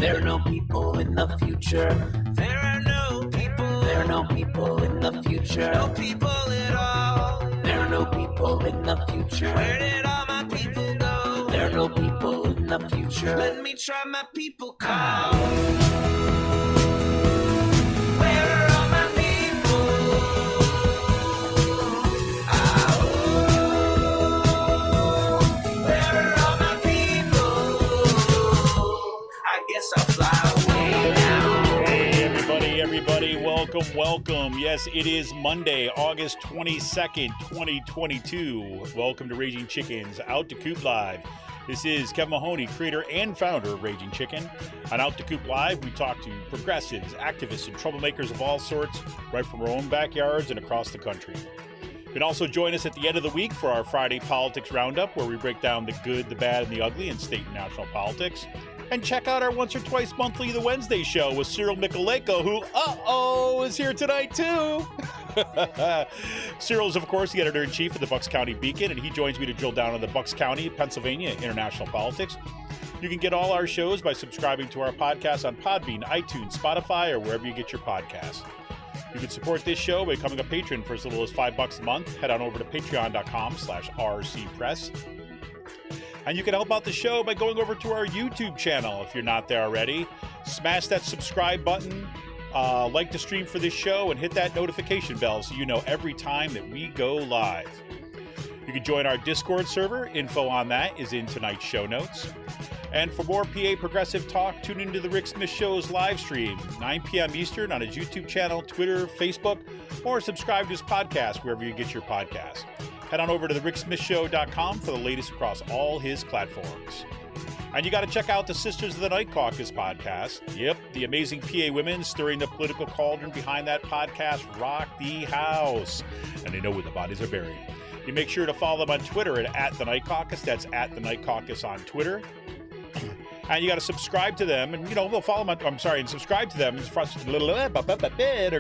There are no people in the future. There are no people. There are no people in the future. No people at all. There are no people in the future. Where did all my people go? There are no people in the future. Let me try my people call. Where are all my people? Where are all my people? I guess I'll fly away now. Hey, everybody, welcome. Yes, it is Monday, August 22nd, 2022. Welcome to Raging Chicken's Out to Coop Live. This is Kevin Mahoney, creator and founder of Raging Chicken. On Out to Coop Live, we talk to progressives, activists, and troublemakers of all sorts, right from our own backyards and across the country. You can also join us at the end of the week for our Friday Politics Roundup, where we break down the good, the bad, and the ugly in state and national politics. And check out our once or twice monthly The Wednesday Show with Cyril Mychalejko, who, is here tonight too. Cyril is, of course, the editor-in-chief of the Bucks County Beacon, and he joins me to drill down on the Bucks County, Pennsylvania international politics. You can get all our shows by subscribing to our podcast on Podbean, iTunes, Spotify, or wherever you get your podcasts. You can support this show by becoming a patron for as little as $5 a month. Head on over to patreon.com/rcpress. And you can help out the show by going over to our YouTube channel if you're not there already. Smash that subscribe button, like the stream for this show, and hit that notification bell so you know every time that we go live. You can join our Discord server. Info on that is in tonight's show notes. And for more PA Progressive talk, tune into the Rick Smith Show's live stream, 9 p.m. Eastern on his YouTube channel, Twitter, Facebook, or subscribe to his podcast wherever you get your podcasts. Head on over to thericksmithshow.com for the latest across all his platforms. And you got to check out the Sisters of the Night Caucus podcast. Yep, the amazing PA women stirring the political cauldron behind that podcast rock the house. And they know where the bodies are buried. You make sure to follow them on Twitter at The Night Caucus. That's at The Night Caucus on Twitter. And you got to subscribe to them, and they'll follow them. And subscribe to them. There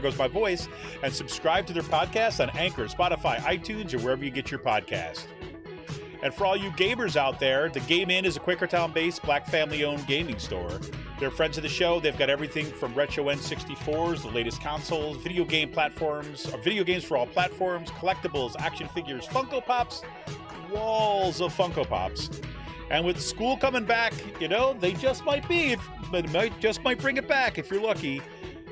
goes my voice. And subscribe to their podcast on Anchor, Spotify, iTunes, or wherever you get your podcast. And for all you gamers out there, the Game Inn is a Quakertown-based, black family-owned gaming store. They're friends of the show. They've got everything from retro N64s, the latest consoles, video games for all platforms, collectibles, action figures, Funko Pops, walls of Funko Pops. And with school coming back, they just might bring it back if you're lucky.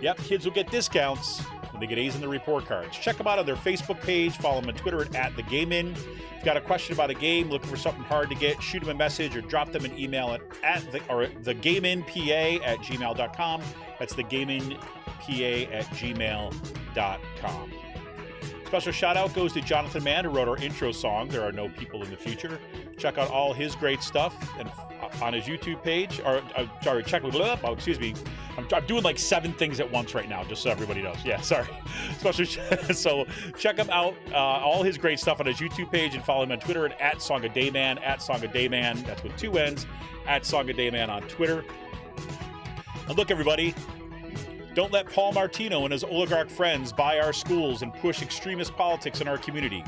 Yep, kids will get discounts when they get A's in their report cards. Check them out on their Facebook page. Follow them on Twitter at The Game In. If you've got a question about a game, looking for something hard to get, shoot them a message or drop them an email at thegameinpa@gmail.com. That's thegameinpa@gmail.com. Special shout out goes to Jonathan Mann, who wrote our intro song, There Are No People in the Future. Check out all his great stuff and on his YouTube page. I'm doing like 7 things at once right now, just so everybody knows. Yeah, sorry. So check him out, all his great stuff on his YouTube page, and follow him on Twitter at Song of Dayman, at Song of Dayman. That's with 2 N's, at Song of Dayman on Twitter. And look, everybody, don't let Paul Martino and his oligarch friends buy our schools and push extremist politics in our community.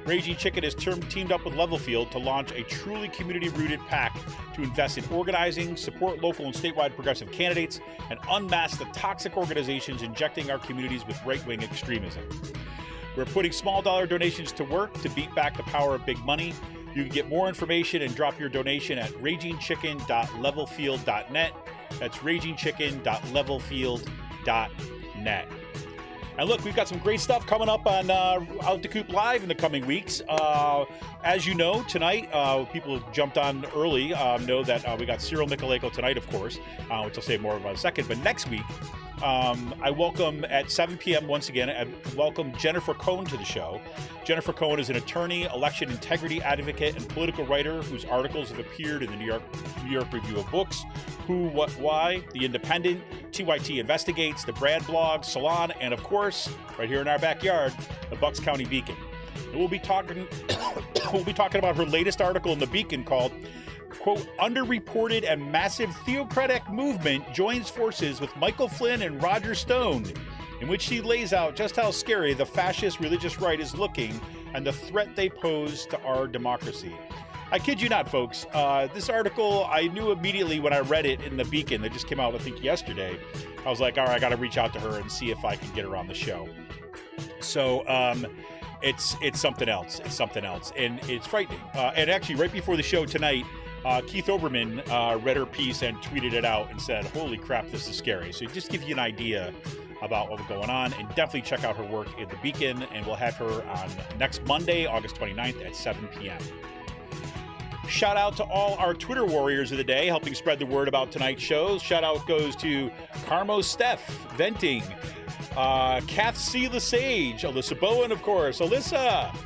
Raging Chicken has teamed up with Levelfield to launch a truly community-rooted PAC to invest in organizing, support local and statewide progressive candidates, and unmask the toxic organizations injecting our communities with right-wing extremism. We're putting small-dollar donations to work to beat back the power of big money. You can get more information and drop your donation at ragingchicken.levelfield.net. That's ragingchicken.levelfield.net. And look, we've got some great stuff coming up on Out to Coop Live in the coming weeks. As you know, tonight, people who jumped on early know that we got Cyril Mychalejko tonight, of course, which I'll say more about in a second. But next week, I welcome at 7 p.m. once again, I welcome Jennifer Cohn to the show. Jennifer Cohn is an attorney, election integrity advocate, and political writer whose articles have appeared in the New York Review of Books, Who, What, Why, The Independent, TYT Investigates, the Brad Blog, Salon, and of course, right here in our backyard, the Bucks County Beacon. And we'll be talking about her latest article in the Beacon called, quote, Underreported and Massive Theocratic Movement Joins Forces with Michael Flynn and Roger Stone, in which she lays out just how scary the fascist religious right is looking and the threat they pose to our democracy. I kid you not, folks. This article, I knew immediately when I read it in the Beacon that just came out, I think, yesterday. I was like, all right, I got to reach out to her and see if I can get her on the show. So it's something else. It's something else. And it's frightening. And actually, right before the show tonight, Keith Oberman read her piece and tweeted it out and said, holy crap, this is scary. So just give you an idea about what's going on, and definitely check out her work in the Beacon, and we'll have her on next Monday, August 29th at 7 p.m. Shout out to all our Twitter warriors of the day helping spread the word about tonight's shows. Shout out goes to Carmo Steph, Venting, Kath C. Lesage, Alyssa Bowen, of course, Alyssa,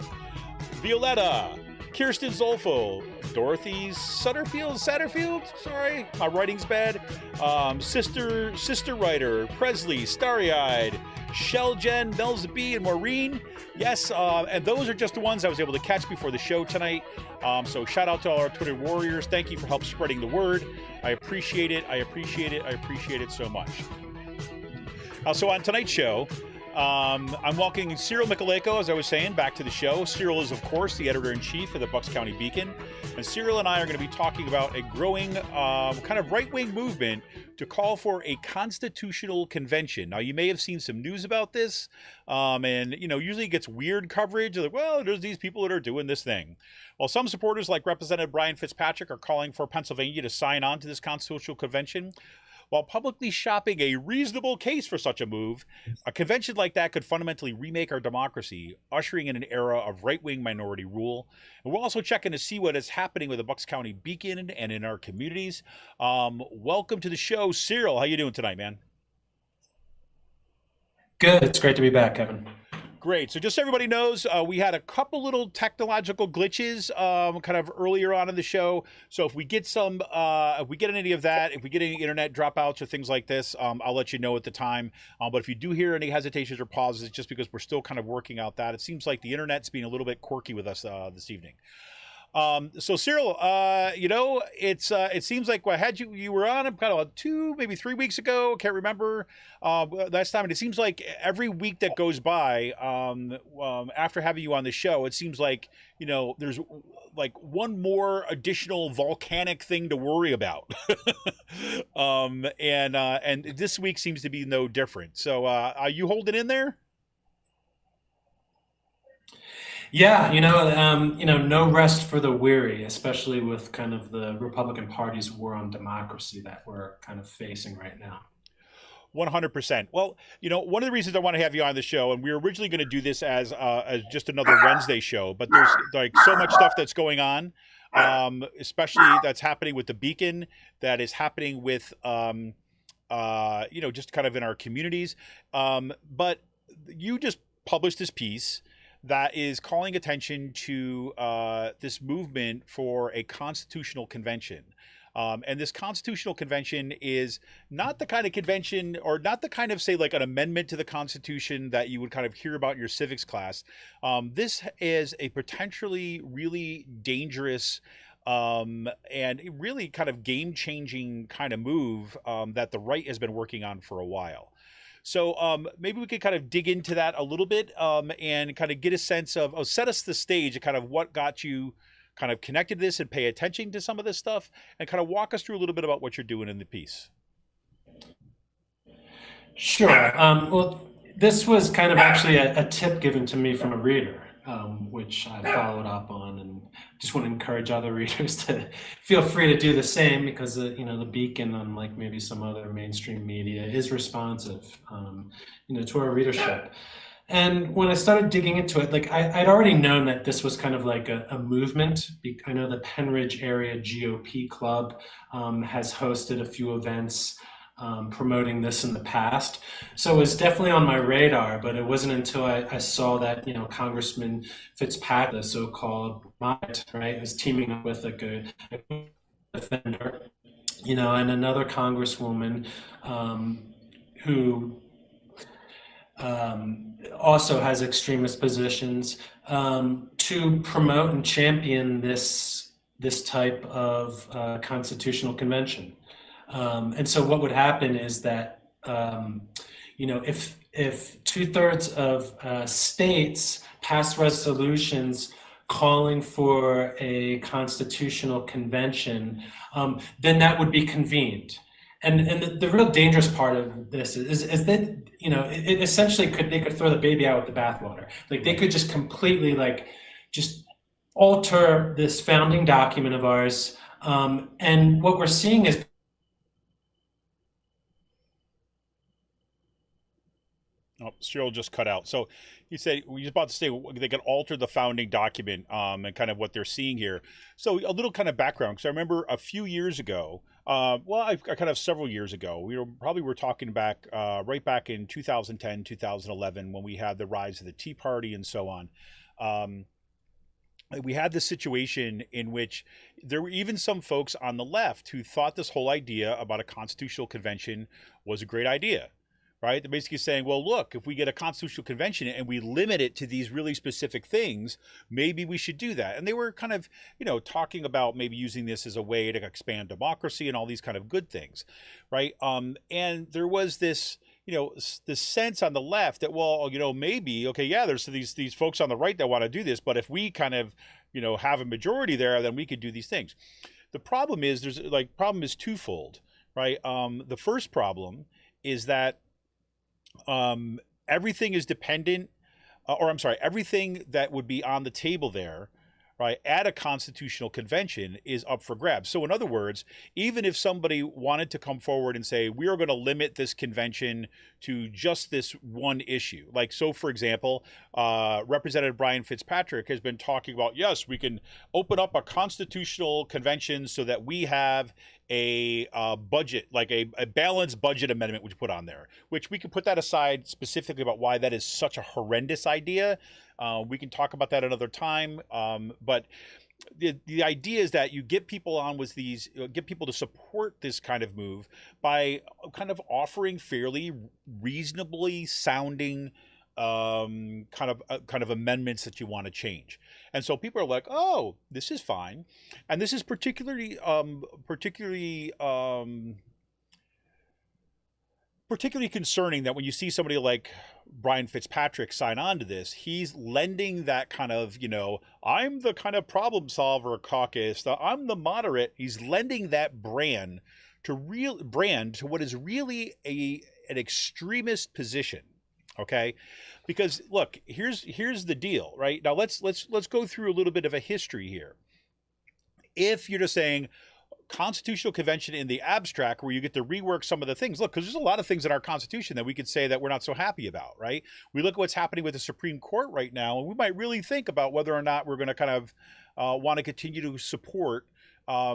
Violetta, Kirsten Zolfo, Dorothy Satterfield, sorry, my writing's bad, Sister Writer, Presley, Starry-Eyed, Shell Jen, Melza B, and Maureen. Yes, and those are just the ones I was able to catch before the show tonight. So shout out to all our Twitter warriors. Thank you for help spreading the word. I appreciate it. I appreciate it so much. So on tonight's show, I'm welcoming Cyril Mychalejko, as I was saying, back to the show. Cyril is, of course, the editor-in-chief of the Bucks County Beacon. And Cyril and I are going to be talking about a growing kind of right-wing movement to call for a constitutional convention. Now, you may have seen some news about this, and, you know, usually it gets weird coverage. Like, well, there's these people that are doing this thing. Well, some supporters, like Representative Brian Fitzpatrick, are calling for Pennsylvania to sign on to this constitutional convention. While publicly shopping a reasonable case for such a move, a convention like that could fundamentally remake our democracy, ushering in an era of right-wing minority rule. And we're also checking to see what is happening with the Bucks County Beacon and in our communities. Welcome to the show, Cyril. How you doing tonight, man? Good. It's great to be back, Kevin. Great. So just so everybody knows, we had a couple little technological glitches kind of earlier on in the show. So if we get if we get any of that, if we get any internet dropouts or things like this, I'll let you know at the time. But if you do hear any hesitations or pauses, it's just because we're still kind of working out that. It seems like the internet's being a little bit quirky with us this evening. So Cyril, you know, it seems like I had you were on kind of 2, maybe 3 weeks ago. Can't remember last time. And it seems like every week that goes by, after having you on the show, it seems like, you know, there's like one more additional volcanic thing to worry about. And this week seems to be no different. So, are you holding in there? Yeah, no rest for the weary, especially with kind of the Republican Party's war on democracy that we're kind of facing right now. 100%. Well, you know, one of the reasons I want to have you on the show, and we were originally going to do this as just another Wednesday show, but there's like so much stuff that's going on, especially that's happening with the Beacon, that is happening with, just kind of in our communities. But you just published this piece that is calling attention to this movement for a constitutional convention. And this constitutional convention is not the kind of convention, or not the kind of, say, like an amendment to the Constitution that you would kind of hear about in your civics class. This is a potentially really dangerous and really kind of game-changing kind of move that the right has been working on for a while. So maybe we could kind of dig into that a little bit and kind of get a sense of, set us the stage of kind of what got you kind of connected to this and pay attention to some of this stuff, and kind of walk us through a little bit about what you're doing in the piece. Sure. Well, this was kind of actually a tip given to me from a reader, which I followed up on, and just want to encourage other readers to feel free to do the same, because the Beacon, unlike maybe some other mainstream media, is responsive to our readership. And when I started digging into it, like I'd already known that this was kind of like a movement. I know the Penridge Area GOP Club has hosted a few events promoting this in the past. So it was definitely on my radar, but it wasn't until I saw that, Congressman Fitzpatrick, the so-called Mott, right, was teaming up with like a defender, and another congresswoman who also has extremist positions to promote and champion this type of constitutional convention. And so what would happen is that, if 2/3 of states pass resolutions calling for a constitutional convention, then that would be convened. And the real dangerous part of this is that, you know, it essentially they could throw the baby out with the bathwater. Like they could just completely just alter this founding document of ours. And what we're seeing is Cyril just cut out. So he said, we were about to say they could alter the founding document and kind of what they're seeing here. So a little kind of background, because I remember a few years ago, several years ago, we're talking back right back in 2010, 2011, when we had the rise of the Tea Party and so on. We had this situation in which there were even some folks on the left who thought this whole idea about a constitutional convention was a great idea. Right? They're basically saying, well, look, if we get a constitutional convention and we limit it to these really specific things, maybe we should do that. And they were kind of, you know, talking about maybe using this as a way to expand democracy and all these kind of good things, right? And there was this, you know, this sense on the left that, well, you know, maybe, okay, yeah, there's these folks on the right that want to do this, but if we kind of, you know, have a majority there, then we could do these things. The problem is problem is twofold, right? The first problem is that everything is dependent, everything that would be on the table there, right, at a constitutional convention is up for grabs. So in other words, even if somebody wanted to come forward and say, we are going to limit this convention to just this one issue. Like, so for example, Representative Brian Fitzpatrick has been talking about, yes, we can open up a constitutional convention so that we have a budget, like a balanced budget amendment, which put on there, which we can put that aside specifically about why that is such a horrendous idea. We can talk about that another time. But the idea is that you get people on with these, get people to support this kind of move by kind of offering fairly reasonably sounding kind of amendments that you want to change. And so people are like, oh, this is fine. And this is particularly concerning that when you see somebody like Brian Fitzpatrick sign on to this, he's lending that kind of, you know, I'm the kind of problem solver caucus, I'm the moderate. He's lending that brand to what is really an extremist position. Okay, because look, here's the deal, right? Now let's go through a little bit of a history here. If you're just saying constitutional convention in the abstract, where you get to rework some of the things, look, because there's a lot of things in our Constitution that we could say that we're not so happy about, right? We look at what's happening with the Supreme Court right now, and we might really think about whether or not we're going to kind of want to continue to support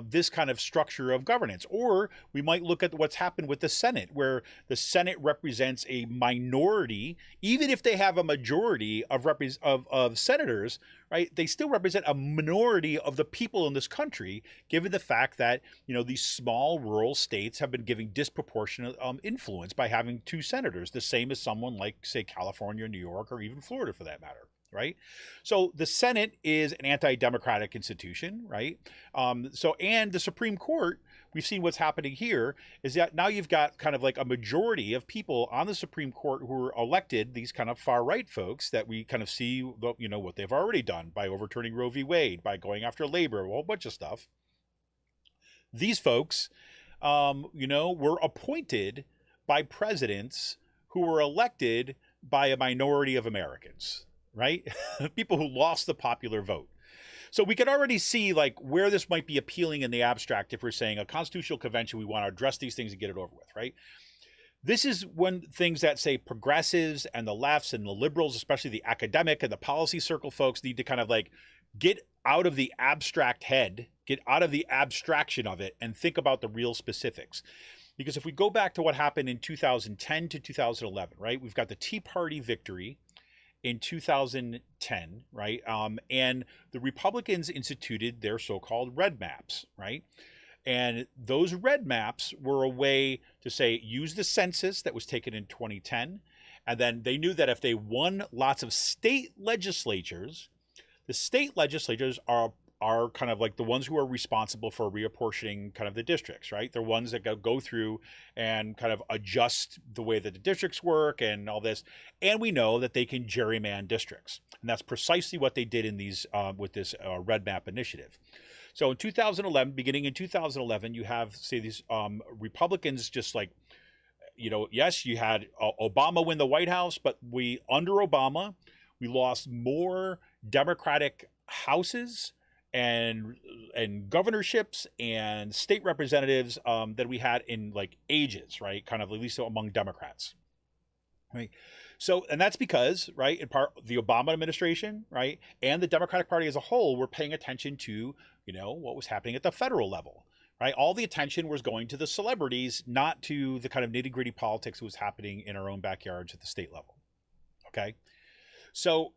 this kind of structure of governance. Or we might look at what's happened with the Senate, where the Senate represents a minority. Even if they have a majority of senators, right, they still represent a minority of the people in this country, given the fact that, you know, these small rural states have been giving disproportionate influence by having two senators, the same as someone like, say, California, New York, or even Florida for that matter. Right? So the Senate is an anti-democratic institution, right? And the Supreme Court, we've seen what's happening here, is that now you've got kind of like a majority of people on the Supreme Court who are elected, these kind of far-right folks that we kind of see, you know, what they've already done by overturning Roe v. Wade, by going after labor, a whole bunch of stuff. These folks, you know, were appointed by presidents who were elected by a minority of Americans. Right? People who lost the popular vote. So we can already see like where this might be appealing in the abstract if we're saying a constitutional convention, we want to address these things and get it over with, right? This is when things that say progressives and the lefts and the liberals, especially the academic and the policy circle folks, need to kind of like get out of the abstract head, get out of the abstraction of it, and think about the real specifics. Because if we go back to what happened in 2010 to 2011, right? We've got the Tea Party victory in 2010, right? And the Republicans instituted their so-called red maps, right? And those red maps were a way to say, use the census that was taken in 2010. And then they knew that if they won lots of state legislatures, the state legislatures are are kind of like the ones who are responsible for reapportioning kind of the districts, right? They're ones that go through and kind of adjust the way that the districts work and all this. And we know that they can gerrymander districts. And that's precisely what they did in these with this red map initiative. So in 2011, beginning in 2011, you have, say, these Republicans just like, you know, yes, you had Obama win the White House, but under Obama, we lost more Democratic houses and governorships and state representatives that we had in like ages, right? Kind of at least among Democrats, right? So, and that's because, right, in part the Obama administration, right, and the Democratic Party as a whole were paying attention to, you know, what was happening at the federal level, right? All the attention was going to the celebrities, not to the kind of nitty gritty politics that was happening in our own backyards at the state level. Okay. So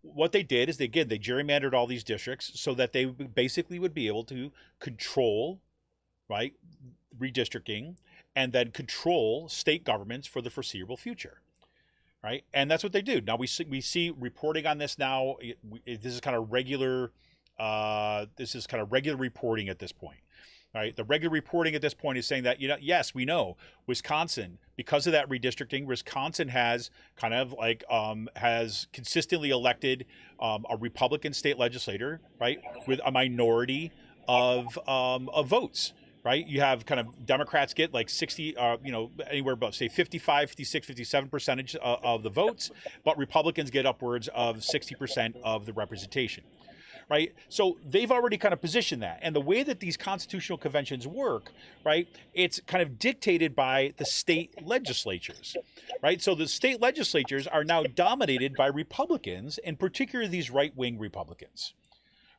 what they did is they gerrymandered all these districts so that they basically would be able to control, right, redistricting, and then control state governments for the foreseeable future. Right. And that's what they do. Now we see reporting on this now. This is kind of regular. This is kind of regular reporting at this point. Right. The regular reporting at this point is saying that, you know, yes, we know Wisconsin, because of that redistricting, Wisconsin has kind of like has consistently elected a Republican state legislator, right, with a minority of votes. Right. You have kind of Democrats get like 60, you know, anywhere about say 55, 56, 57% of the votes, but Republicans get upwards of 60% of the representation. Right. So they've already kind of positioned that. And the way that these constitutional conventions work, right, it's kind of dictated by the state legislatures. Right. So the state legislatures are now dominated by Republicans, and particularly these right-wing Republicans.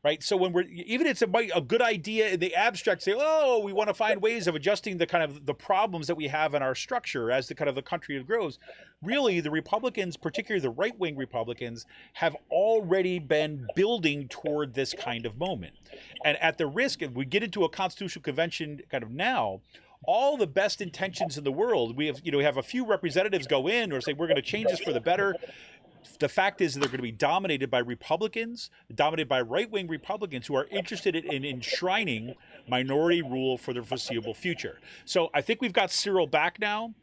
Right. So when it's a good idea in the abstract, say, oh, we want to find ways of adjusting the kind of the problems that we have in our structure as the kind of the country grows. Really, the Republicans, particularly the right-wing Republicans, have already been building toward this kind of moment. And at the risk, if we get into a constitutional convention kind of now, all the best intentions in the world, we have a few representatives go in or say, we're going to change this for the better. The fact is that they're going to be dominated by Republicans, dominated by right-wing Republicans who are interested in enshrining minority rule for the foreseeable future. So I think we've got Cyril back now.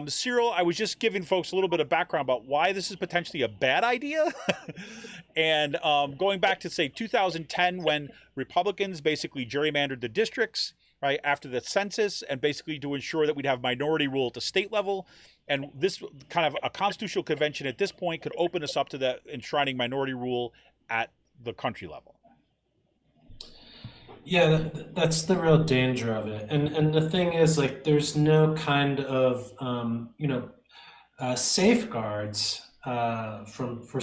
Cyril, I was just giving folks a little bit of background about why this is potentially a bad idea. And going back to, say, 2010, when Republicans basically gerrymandered the districts, right, after the census, and basically to ensure that we'd have minority rule at the state level. And this kind of a constitutional convention at this point could open us up to that enshrining minority rule at the country level. Yeah, that's the real danger of it. And the thing is, like, there's no kind of safeguards for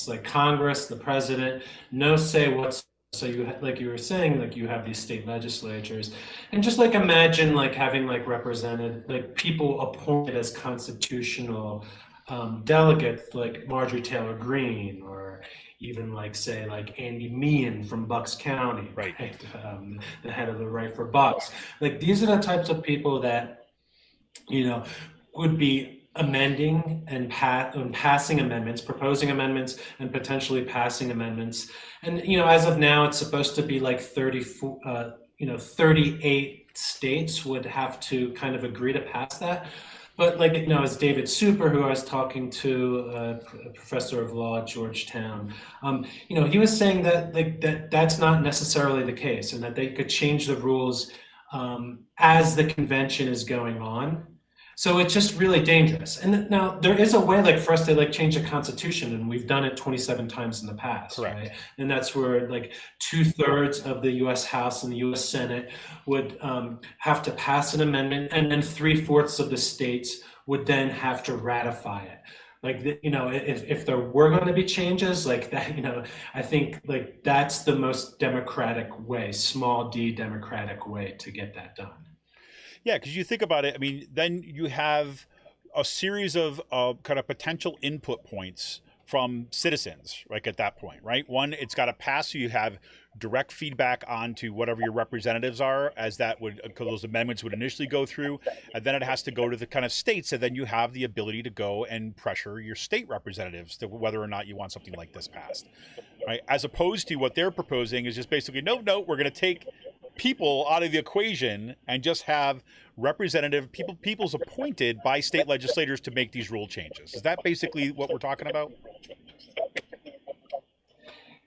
like Congress, the president, no say whatsoever. So like you were saying, like you have these state legislatures, and just like imagine like having like represented like people appointed as constitutional delegates, like Marjorie Taylor Greene, or even like say like Andy Meehan from Bucks County, right? The head of the Right for Bucks. Like these are the types of people that, you know, would be amending and passing amendments, proposing amendments, and potentially passing amendments. And, you know, as of now, it's supposed to be like 38 states would have to kind of agree to pass that. But like, you know, as David Super, who I was talking to, a professor of law at Georgetown, you know, he was saying that like that's not necessarily the case, and that they could change the rules as the convention is going on. So it's just really dangerous. And now there is a way like for us to like change the Constitution, and we've done it 27 times in the past. Correct. Right? And that's where like 2/3 of the U.S. House and the U.S. Senate would have to pass an amendment, and then 3/4 of the states would then have to ratify it. Like, you know, if there were going to be changes like that, you know, I think like that's the most democratic way, small d democratic way to get that done. Yeah, because you think about it, I mean, then you have a series of kind of potential input points from citizens, like at that point, right? One, it's got to pass, so you have direct feedback onto whatever your representatives are, as that would, because those amendments would initially go through, and then it has to go to the kind of states, and then you have the ability to go and pressure your state representatives to whether or not you want something like this passed. right? As opposed to what they're proposing is just basically, no, we're going to take people out of the equation and just have representative people's appointed by state legislators to make these rule changes. Is that basically what we're talking about?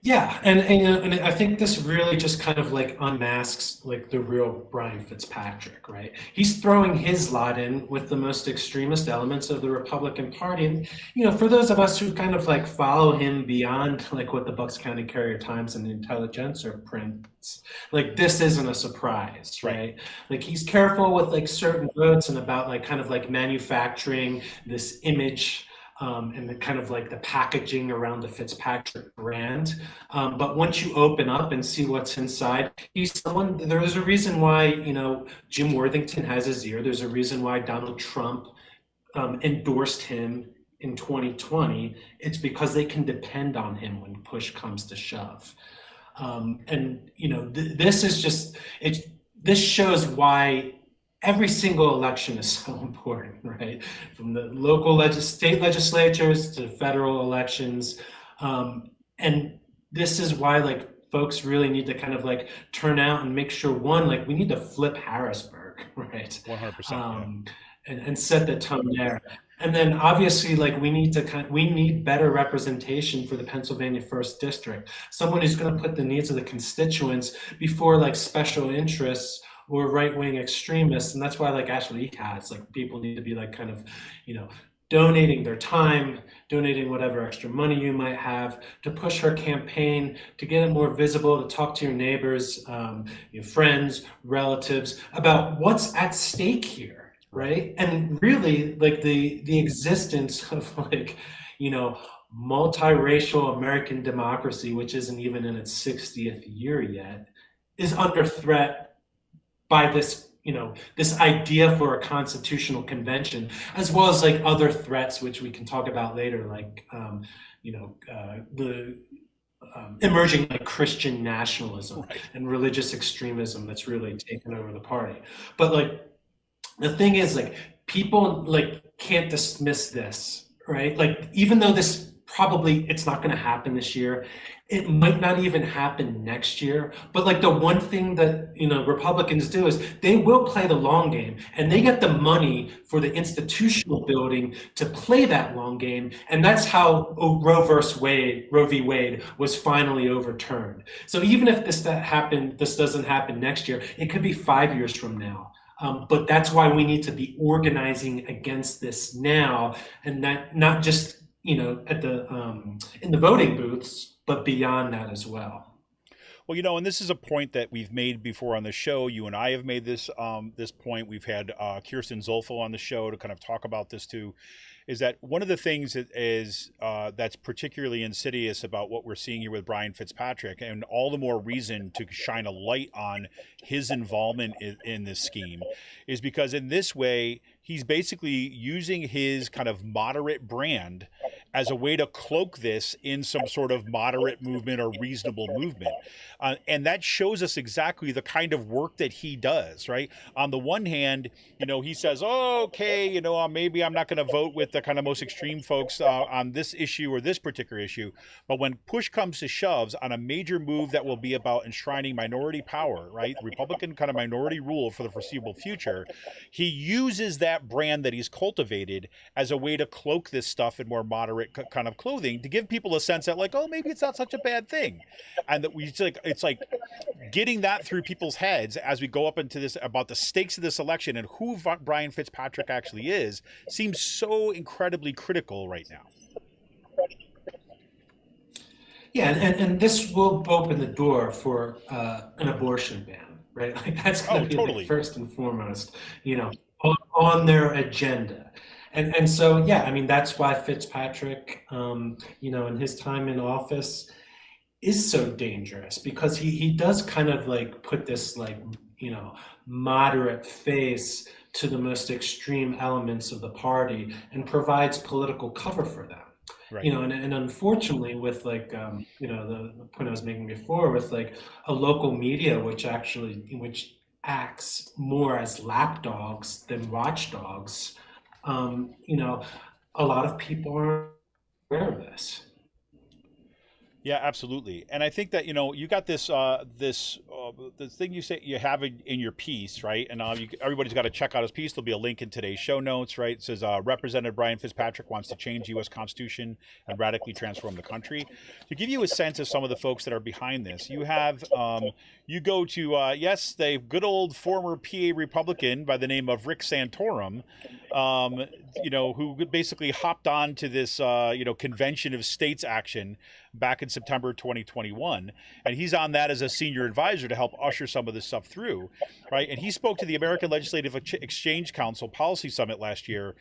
Yeah, and I think this really just kind of like unmasks like the real Brian Fitzpatrick, right? He's throwing his lot in with the most extremist elements of the Republican Party. And for those of us who kind of like follow him beyond like what the Bucks County Courier Times and the Intelligencer prints, like this isn't a surprise, right? Like he's careful with like certain votes and about like kind of like manufacturing this image and the kind of like the packaging around the Fitzpatrick brand. But once you open up and see what's inside, he's someone, there's a reason why, Jim Worthington has his ear. There's a reason why Donald Trump endorsed him in 2020. It's because they can depend on him when push comes to shove. This is just, this shows why every single election is so important, right? From the local state legislatures to federal elections. And this is why like folks really need to kind of like turn out and make sure, one, like we need to flip Harrisburg, right? 100%. And set the tone there. And then obviously like we need better representation for the Pennsylvania 1st District. Someone who's going to put the needs of the constituents before like special interests or right-wing extremists. And that's why like Ashley has, like people need to be like kind of, donating their time, donating whatever extra money you might have to push her campaign, to get it more visible, to talk to your neighbors, your friends, relatives about what's at stake here, right? And really like the existence of like, multiracial American democracy, which isn't even in its 60th year yet, is under threat by this, this idea for a constitutional convention, as well as like other threats, which we can talk about later, like, the emerging like Christian nationalism and religious extremism that's really taken over the party. But like, the thing is like, people like can't dismiss this, right? Like, even though this probably, it's not gonna happen this year, it might not even happen next year. But like the one thing that, Republicans do is they will play the long game and they get the money for the institutional building to play that long game. And that's how Roe v. Wade was finally overturned. So even if this doesn't happen next year, it could be 5 years from now. But that's why we need to be organizing against this now, and not just at the in the voting booths, but beyond that as well. Well, and this is a point that we've made before on the show. You and I have made this this point. We've had Kirsten Zolfo on the show to kind of talk about this too. Is that one of the things that is that's particularly insidious about what we're seeing here with Brian Fitzpatrick, and all the more reason to shine a light on his involvement in this scheme, is because in this way he's basically using his kind of moderate brand as a way to cloak this in some sort of moderate movement or reasonable movement. And that shows us exactly the kind of work that he does, right? On the one hand, he says, okay, maybe I'm not going to vote with the kind of most extreme folks on this issue or this particular issue. But when push comes to shoves on a major move that will be about enshrining minority power, right? Republican kind of minority rule for the foreseeable future, he uses that brand that he's cultivated as a way to cloak this stuff in more moderate kind of clothing, to give people a sense that like, oh, maybe it's not such a bad thing. And that it's like getting that through people's heads as we go up into this about the stakes of this election and who Brian Fitzpatrick actually is, seems so incredibly critical right now. Yeah, and this will open the door for an abortion ban, right? Like that's going to be totally. like first and foremost, on their agenda. And so, yeah, I mean, that's why Fitzpatrick, in his time in office is so dangerous, because he does kind of like put this like, moderate face to the most extreme elements of the party and provides political cover for them. Right. And unfortunately with like, the point I was making before with like a local media, which acts more as lapdogs than watchdogs, a lot of people aren't aware of this. Yeah, absolutely. And I think that you got the thing you say you have in your piece, right? And everybody's got to check out his piece. There'll be a link in today's show notes, right? It says Representative Brian Fitzpatrick wants to change the U.S. Constitution and radically transform the country. To give you a sense of some of the folks that are behind this, you go to yes, the good old former PA Republican by the name of Rick Santorum, who basically hopped on to this convention of states action back in September 2021, and he's on that as a senior advisor to help usher some of this stuff through, right? And he spoke to the American Legislative Exchange Council Policy Summit last year,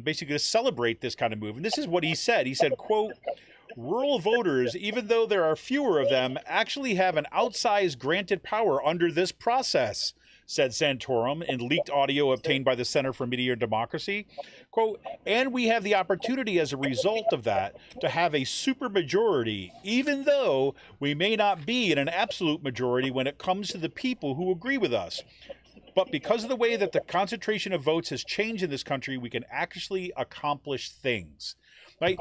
basically to celebrate this kind of move. And this is what he said. He said, quote, "Rural voters, even though there are fewer of them, actually have an outsized granted power under this process," said Santorum in leaked audio obtained by the Center for Media Democracy. Quote, "And we have the opportunity as a result of that to have a supermajority, even though we may not be in an absolute majority when it comes to the people who agree with us. But because of the way that the concentration of votes has changed in this country, we can actually accomplish things." Right?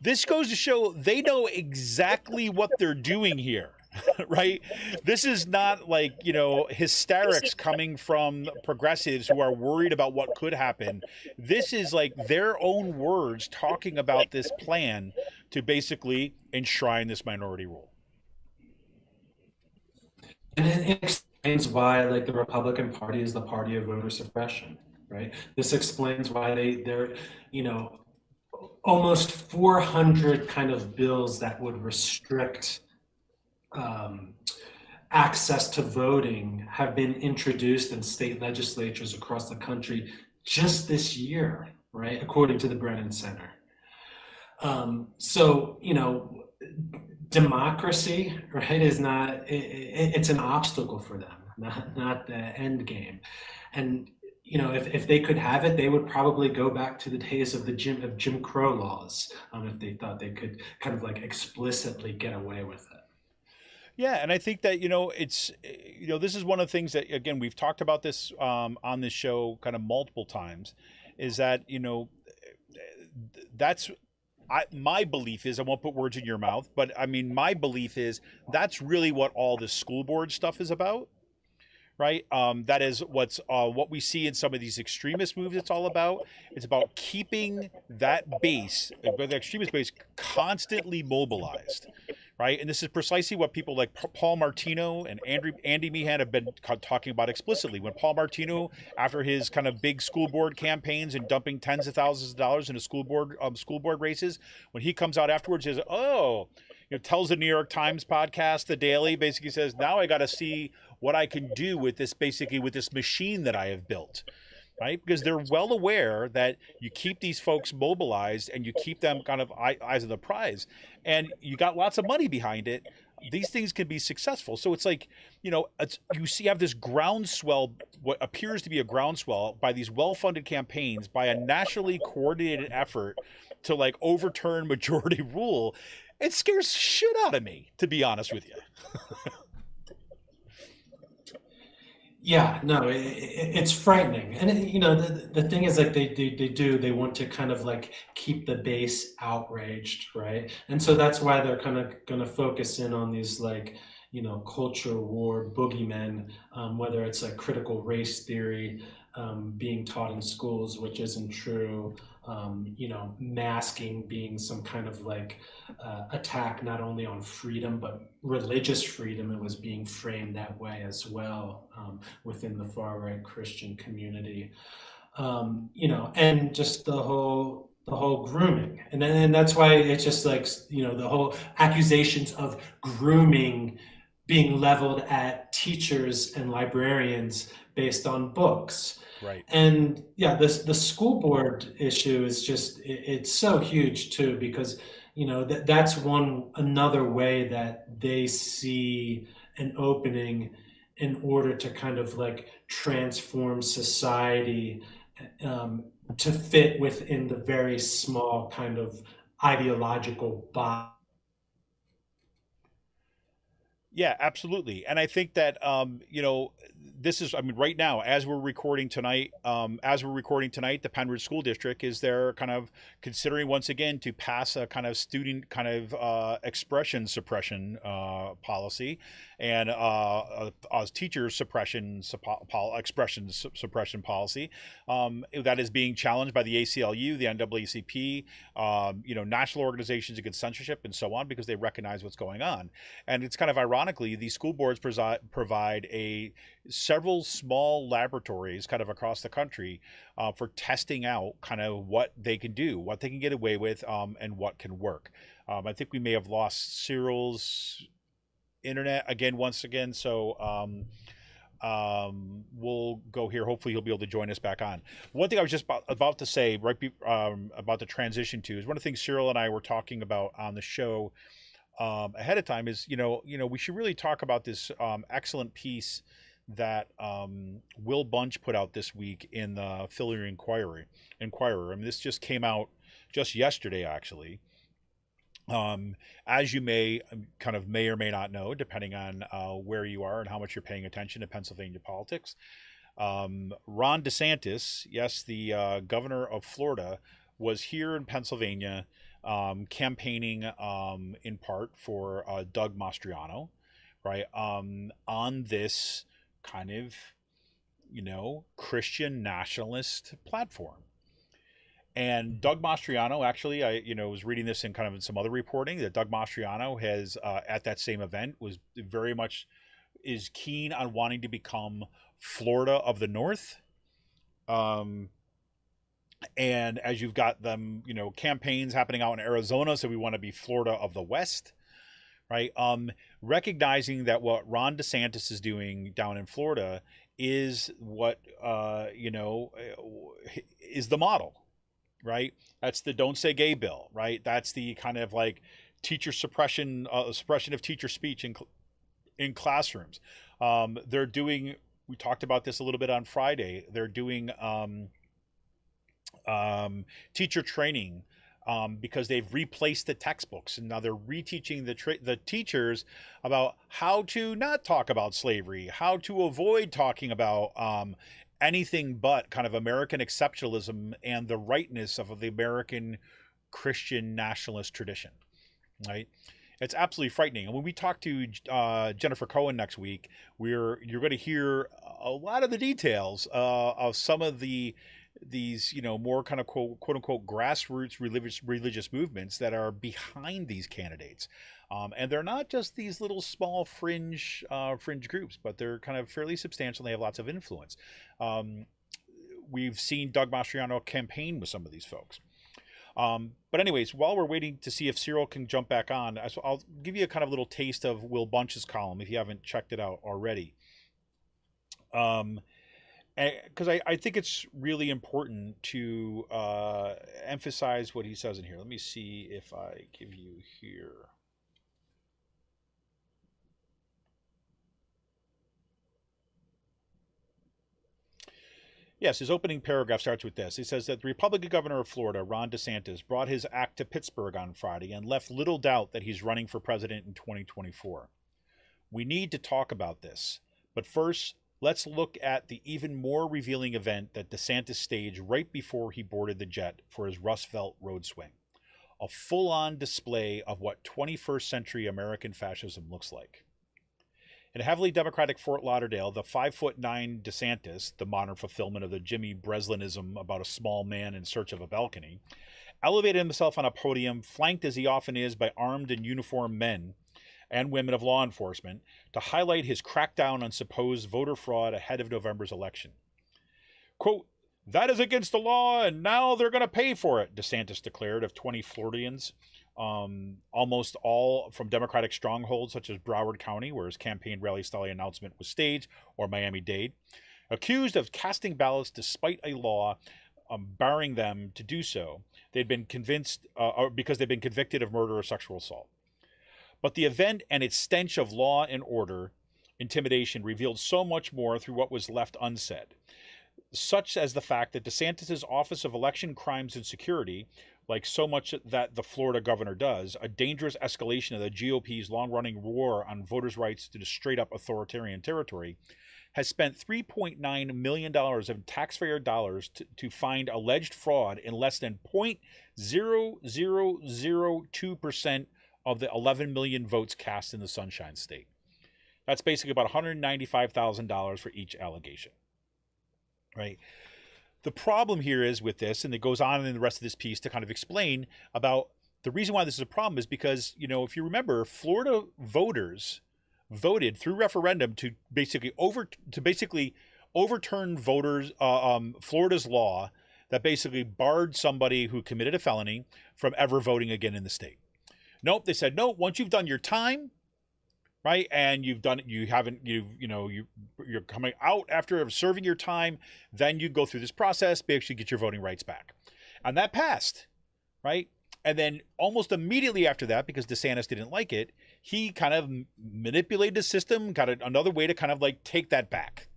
This goes to show they know exactly what they're doing here. Right? This is not like, hysterics coming from progressives who are worried about what could happen. This is like their own words talking about this plan to basically enshrine this minority rule. And it explains why, like, the Republican Party is the party of voter suppression, right? This explains why they're, almost 400 kind of bills that would restrict access to voting have been introduced in state legislatures across the country just this year, right? According to the Brennan Center. So, democracy, right, is not, it's an obstacle for them, not the end game. And, if they could have it, they would probably go back to the days of Jim Crow laws, if they thought they could kind of like explicitly get away with it. Yeah, and I think that it's this is one of the things that, again, we've talked about this on this show kind of multiple times, is that that's my belief is, I won't put words in your mouth, but I mean, my belief is that's really what all this school board stuff is about. Right. That is what we see in some of these extremist moves. It's all about. It's about keeping that base, the extremist base, constantly mobilized. Right. And this is precisely what people like Paul Martino and Andy Meehan have been talking about explicitly. When Paul Martino, after his kind of big school board campaigns and dumping tens of thousands of dollars into school board races, when he comes out afterwards, he says, tells the New York Times podcast, The Daily, basically says, now I got to see what I can do with this, basically with this machine that I have built, right? Because they're well aware that you keep these folks mobilized and you keep them kind of eyes on the prize, and you got lots of money behind it. These things can be successful. So it's like, you have this groundswell, what appears to be a groundswell by these well-funded campaigns, by a nationally coordinated effort to like overturn majority rule. It scares shit out of me, to be honest with you. Yeah, no, it's frightening. And, the thing is, like, they want to kind of like keep the base outraged, right? And so that's why they're kind of going to focus in on these, like, culture war boogeymen, whether it's like critical race theory being taught in schools, which isn't true, masking being some kind of like attack not only on freedom but religious freedom. It was being framed that way as well within the far right Christian community, and just the whole grooming, and that's why it's just like the whole accusations of grooming being leveled at teachers and librarians based on books. Right. And yeah, the school board issue is just, it's so huge too, because that's another way that they see an opening in order to kind of like transform society to fit within the very small kind of ideological box. Yeah, absolutely. And I think that this is, I mean, right now, as we're recording tonight, the Penridge School District is there kind of considering once again to pass a kind of student kind of expression suppression policy and teacher suppression policy that is being challenged by the ACLU, the NAACP, national organizations against censorship and so on, because they recognize what's going on. And it's kind of ironically, these school boards provide several small laboratories kind of across the country for testing out kind of what they can do, what they can get away with, and what can work. I think we may have lost Cyril's internet once again. So we'll go here. Hopefully he'll be able to join us back on. One thing I was just about to say about the transition to is one of the things Cyril and I were talking about on the show ahead of time is, we should really talk about this excellent piece that Will Bunch put out this week in the Philly Inquirer. I mean, this just came out just yesterday, actually. As you may or may not know, depending on where you are and how much you're paying attention to Pennsylvania politics, Ron DeSantis, yes, the governor of Florida, was here in Pennsylvania campaigning in part for Doug Mastriano, right, on this kind of, Christian nationalist platform. And Doug Mastriano, actually, I was reading this in kind of some other reporting that Doug Mastriano has at that same event was very much is keen on wanting to become Florida of the North. And as you've got them, campaigns happening out in Arizona, so we want to be Florida of the West, right? Recognizing that what Ron DeSantis is doing down in Florida is what is the model. Right, that's the "Don't Say Gay" bill. Right, that's the kind of like teacher suppression of teacher speech in classrooms. They're doing. We talked about this a little bit on Friday. They're doing teacher training because they've replaced the textbooks and now they're reteaching the teachers about how to not talk about slavery, how to avoid talking about anything but kind of American exceptionalism and the rightness of the American Christian nationalist tradition, right? It's absolutely frightening. And when we talk to Jennifer Cohen next week, you're going to hear a lot of the details of some of these more kind of quote unquote grassroots religious movements that are behind these candidates. And they're not just these little small fringe groups, but they're kind of fairly substantial. And they have lots of influence. We've seen Doug Mastriano campaign with some of these folks. But anyways, while we're waiting to see if Cyril can jump back on, I'll give you a kind of little taste of Will Bunch's column if you haven't checked it out already. Because I think it's really important to emphasize what he says in here. Let me see if I give you here. Yes, his opening paragraph starts with this. He says that the Republican governor of Florida, Ron DeSantis, brought his act to Pittsburgh on Friday and left little doubt that he's running for president in 2024. We need to talk about this. But first, let's look at the even more revealing event that DeSantis staged right before he boarded the jet for his Roosevelt road swing. A full-on display of what 21st century American fascism looks like. In heavily Democratic Fort Lauderdale, the 5'9" DeSantis, the modern fulfillment of the Jimmy Breslinism about a small man in search of a balcony, elevated himself on a podium, flanked as he often is by armed and uniformed men and women of law enforcement, to highlight his crackdown on supposed voter fraud ahead of November's election. Quote, "That is against the law, and now they're going to pay for it," DeSantis declared of 20 Floridians, almost all from Democratic strongholds such as Broward County, where his campaign rally-style announcement was staged, or Miami-Dade, accused of casting ballots despite a law barring them to do so. They'd been convinced, because they'd been convicted of murder or sexual assault. But the event and its stench of law and order intimidation revealed so much more through what was left unsaid. such as the fact that DeSantis' Office of Election Crimes and Security, like so much that the Florida governor does, a dangerous escalation of the GOP's long-running war on voters' rights to straight-up authoritarian territory, has spent $3.9 million of taxpayer dollars to find alleged fraud in less than 0.0002% of the 11 million votes cast in the Sunshine State. That's basically about $195,000 for each allegation, right? The problem here is with this, and it goes on in the rest of this piece to kind of explain about the reason why this is a problem is because, you know, if you remember, Florida voters voted through referendum to basically overturn Florida's law that basically barred somebody who committed a felony from ever voting again in the state. Nope, they said no. Once you've done your time, right, and you're coming out after serving your time, then you go through this process, basically get your voting rights back, and that passed, right? And then almost immediately after that, because DeSantis didn't like it, he kind of manipulated the system, got another way to kind of like take that back,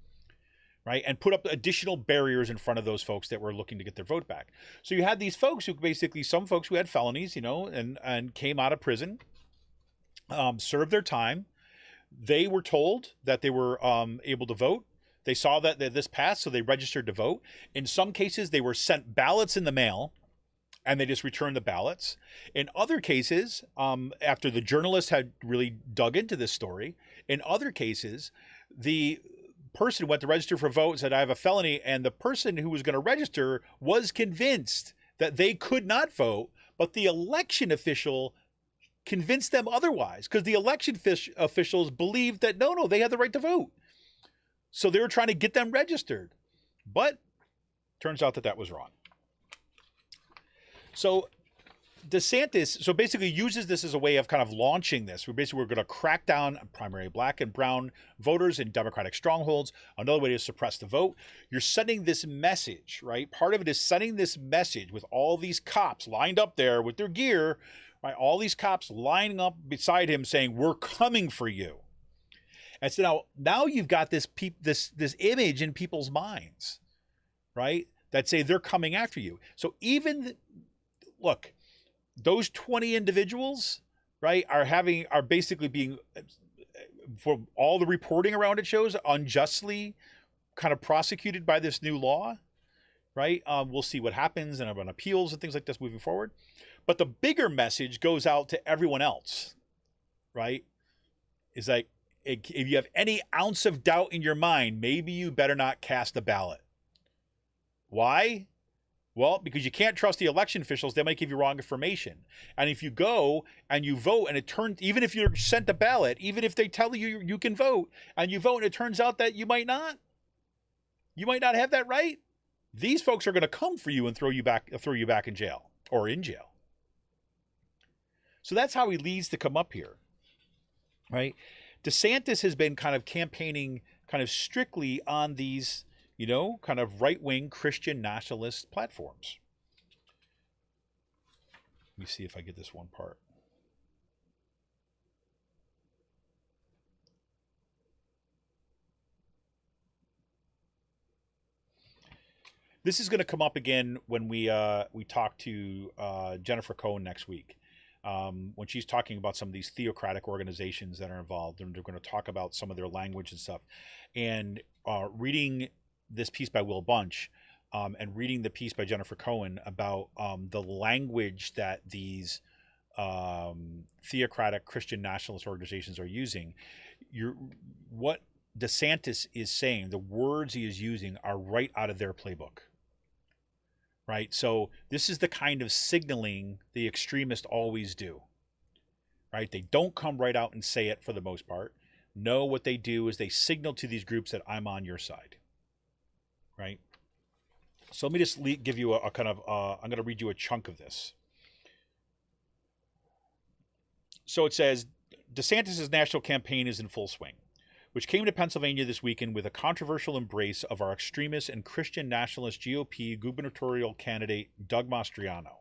right? And put up additional barriers in front of those folks that were looking to get their vote back. So you had these folks who basically, some folks who had felonies, you know, and came out of prison, served their time. They were told that they were able to vote. They saw that this passed, so they registered to vote. In some cases, they were sent ballots in the mail, and they just returned the ballots. In other cases, after the journalist had really dug into this story, in other cases, the person went to register for a vote and said, I have a felony, and the person who was going to register was convinced that they could not vote, but the election official convinced them otherwise, because the election officials believed that no, they had the right to vote. So they were trying to get them registered. But turns out that was wrong. So DeSantis basically uses this as a way of kind of launching this. We're going to crack down on primary black and brown voters in Democratic strongholds. Another way to suppress the vote. You're sending this message, right? Part of it is sending this message with all these cops lined up there with their gear, right? All these cops lining up beside him saying, we're coming for you. And so now you've got this image in people's minds, right? That say they're coming after you. So look, those 20 individuals, right, are basically being, for all the reporting around it shows, unjustly kind of prosecuted by this new law, right? We'll see what happens and on appeals and things like this moving forward. But the bigger message goes out to everyone else, right? Is like, if you have any ounce of doubt in your mind, maybe you better not cast a ballot. Why? Well, because you can't trust the election officials. They might give you wrong information. And if you go and you vote and it turns, even if you're sent a ballot, even if they tell you you can vote and you vote and it turns out that you might not have that right, these folks are going to come for you and throw you back in jail or in jail. So that's how he leads to come up here, right? DeSantis has been kind of campaigning kind of strictly on these, you know, kind of right-wing Christian nationalist platforms. Let me see if I get this one part. This is going to come up again when we talk to Jennifer Cohen next week. When she's talking about some of these theocratic organizations that are involved, and they're going to talk about some of their language and stuff. And reading this piece by Will Bunch and reading the piece by Jennifer Cohen about the language that these theocratic Christian nationalist organizations are using, what DeSantis is saying, the words he is using are right out of their playbook. Right? So this is the kind of signaling the extremists always do. Right? They don't come right out and say it for the most part. No, what they do is they signal to these groups that I'm on your side. Right? So let me just give you a kind of, I'm going to read you a chunk of this. So it says, DeSantis' national campaign is in full swing, which came to Pennsylvania this weekend with a controversial embrace of our extremist and Christian nationalist GOP gubernatorial candidate, Doug Mastriano.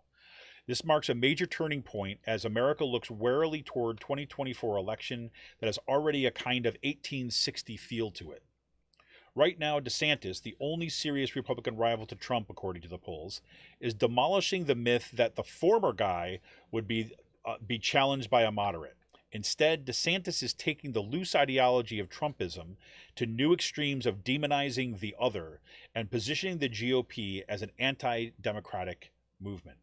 This marks a major turning point as America looks warily toward 2024 election that has already a kind of 1860 feel to it. Right now, DeSantis, the only serious Republican rival to Trump, according to the polls, is demolishing the myth that the former guy would be challenged by a moderate. Instead, DeSantis is taking the loose ideology of Trumpism to new extremes of demonizing the other and positioning the GOP as an anti-democratic movement.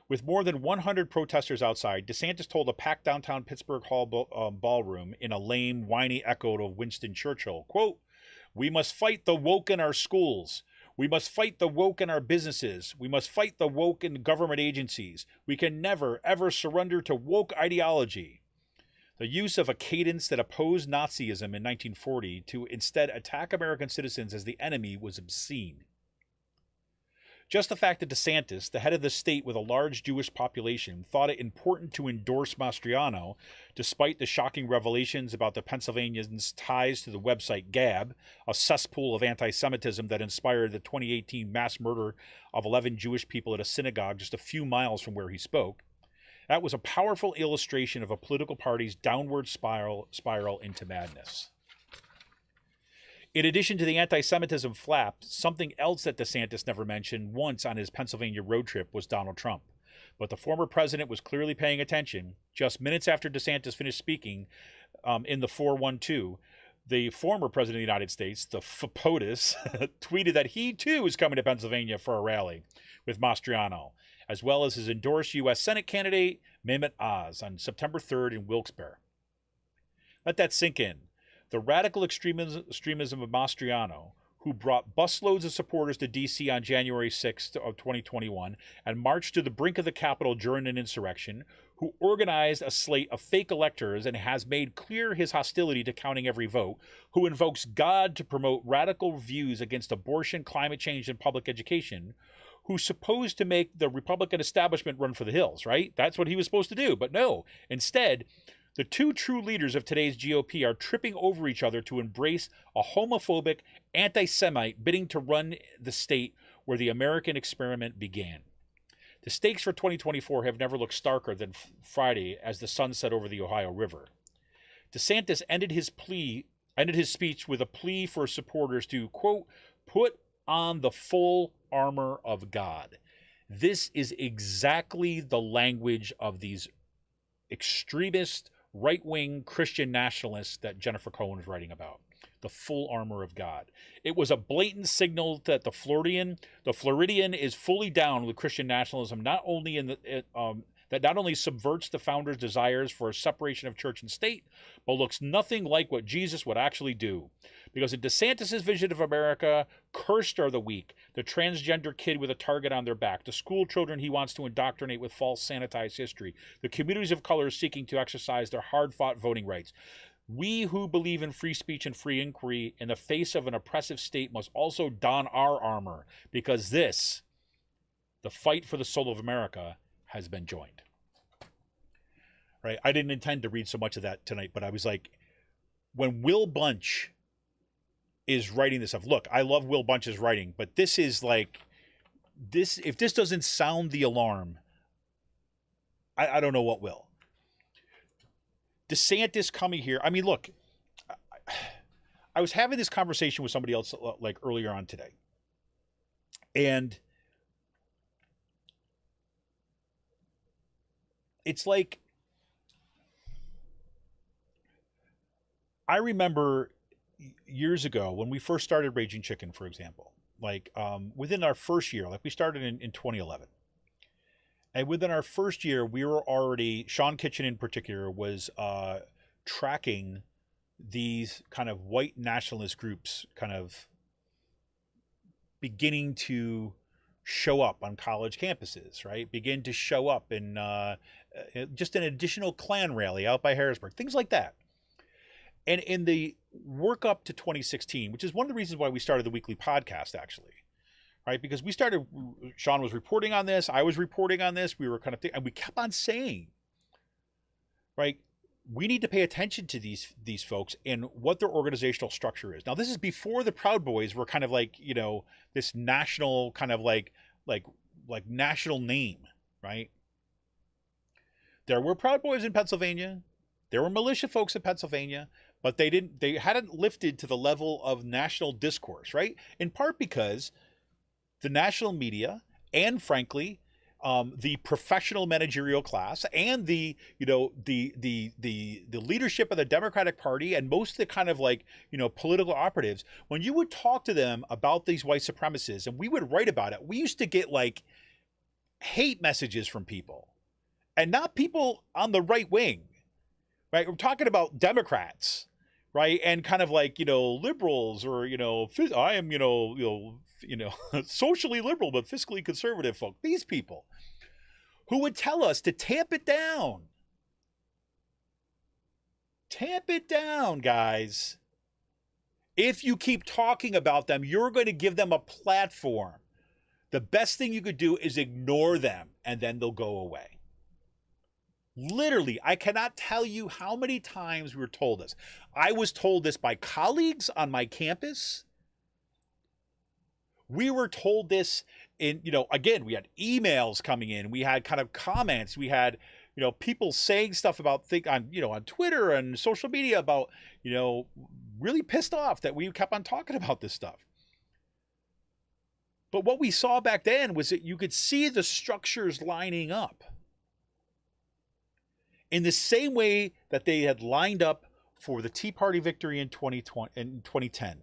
With more than 100 protesters outside, DeSantis told a packed downtown Pittsburgh Hall ballroom in a lame, whiny echo of Winston Churchill, quote, "We must fight the woke in our schools. We must fight the woke in our businesses. We must fight the woke in government agencies. We can never, ever surrender to woke ideology." The use of a cadence that opposed Nazism in 1940 to instead attack American citizens as the enemy was obscene. Just the fact that DeSantis, the head of the state with a large Jewish population, thought it important to endorse Mastriano, despite the shocking revelations about the Pennsylvanians' ties to the website Gab, a cesspool of anti-Semitism that inspired the 2018 mass murder of 11 Jewish people at a synagogue just a few miles from where he spoke, that was a powerful illustration of a political party's downward spiral into madness. In addition to the anti-Semitism flap, something else that DeSantis never mentioned once on his Pennsylvania road trip was Donald Trump. But the former president was clearly paying attention. Just minutes after DeSantis finished speaking in the 412, the former president of the United States, the POTUS, tweeted that he too is coming to Pennsylvania for a rally with Mastriano, as well as his endorsed U.S. Senate candidate, Mehmet Oz, on September 3rd in Wilkes-Barre. Let that sink in. The radical extremism of Mastriano, who brought busloads of supporters to D.C. on January 6th of 2021 and marched to the brink of the Capitol during an insurrection, who organized a slate of fake electors and has made clear his hostility to counting every vote, who invokes God to promote radical views against abortion, climate change, and public education, who's supposed to make the Republican establishment run for the hills, right? That's what he was supposed to do. But no, instead, the two true leaders of today's GOP are tripping over each other to embrace a homophobic anti-Semite bidding to run the state where the American experiment began. The stakes for 2024 have never looked starker than Friday as the sun set over the Ohio River. DeSantis ended his speech with a plea for supporters to, quote, "put on the full armor of God." This is exactly the language of these extremist right-wing Christian nationalists that Jennifer Cohen is writing about. The full armor of God. It was a blatant signal that the Floridian is fully down with Christian nationalism, not only that not only subverts the founder's desires for a separation of church and state, but looks nothing like what Jesus would actually do. Because in DeSantis' vision of America, cursed are the weak, the transgender kid with a target on their back, the school children he wants to indoctrinate with false sanitized history, the communities of color seeking to exercise their hard-fought voting rights. We who believe in free speech and free inquiry in the face of an oppressive state must also don our armor, because this, the fight for the soul of America, has been joined. Right? I didn't intend to read so much of that tonight, but I was like, when Will Bunch is writing this stuff, look, I love Will Bunch's writing, but this is like, this, if this doesn't sound the alarm, I don't know what will. DeSantis coming here. I mean, look, I was having this conversation with somebody else like earlier on today. And it's like, I remember years ago when we first started Raging Chicken, for example, like within our first year, like we started in 2011. And within our first year, we were already, Sean Kitchen in particular, was tracking these kind of white nationalist groups kind of beginning to show up on college campuses, right? Begin to show up in just an additional Klan rally out by Harrisburg, things like that. And in the work up to 2016, which is one of the reasons why we started the weekly podcast, actually, right? Because we started, Sean was reporting on this, I was reporting on this, we were kind of, and we kept on saying, right, we need to pay attention to these folks and what their organizational structure is. Now, this is before the Proud Boys were kind of like, you know, this national kind of like national name, right? There were Proud Boys in Pennsylvania. There were militia folks in Pennsylvania, but they hadn't lifted to the level of national discourse, right? In part because the national media and frankly the professional managerial class and the leadership of the Democratic Party and most of the kind of like political operatives, when you would talk to them about these white supremacists and we would write about it, we used to get like hate messages from people, and not people on the right wing, right? We're talking about Democrats, right? And kind of like liberals, or I am socially liberal but fiscally conservative folk. These people who would tell us to tamp it down, guys. If you keep talking about them, you're going to give them a platform. The best thing you could do is ignore them, and then they'll go away. Literally, I cannot tell you how many times we were told this. I was told this by colleagues on my campus. We were told this in, again, we had emails coming in. We had kind of comments. We had, people saying stuff about on Twitter and social media about, really pissed off that we kept on talking about this stuff. But what we saw back then was that you could see the structures lining up in the same way that they had lined up for the Tea Party victory in 2010.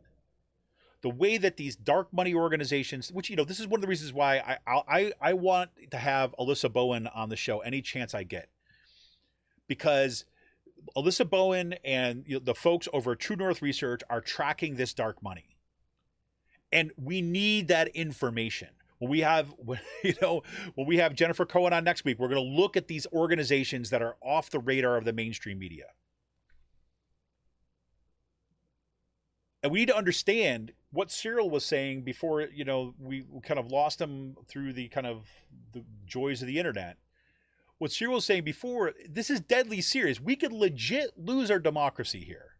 The way that these dark money organizations, which, this is one of the reasons why I want to have Alyssa Bowen on the show any chance I get. Because Alyssa Bowen and the folks over at True North Research are tracking this dark money. And we need that information. When we have Jennifer Cohen on next week, we're going to look at these organizations that are off the radar of the mainstream media. And we need to understand what Cyril was saying before, we kind of lost him through the kind of the joys of the internet. What Cyril was saying before, this is deadly serious. We could legit lose our democracy here.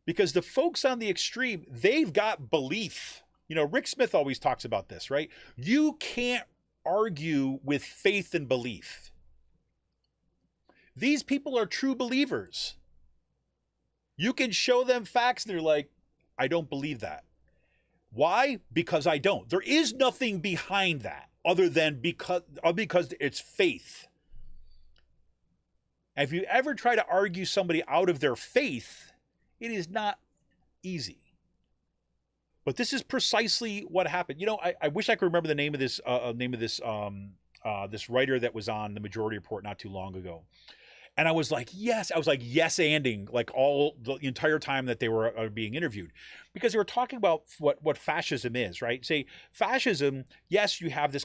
Because the folks on the extreme, they've got belief. Rick Smith always talks about this, right? You can't argue with faith and belief. These people are true believers. You can show them facts and they're like, I don't believe that. Why? Because I don't. There is nothing behind that other than because it's faith. And if you ever try to argue somebody out of their faith, it is not easy. But this is precisely what happened. I wish I could remember the name of this this writer that was on the Majority Report not too long ago. And I was like, yes-anding like all the entire time that they were being interviewed, because they were talking about what fascism is, right? Say fascism, yes, you have this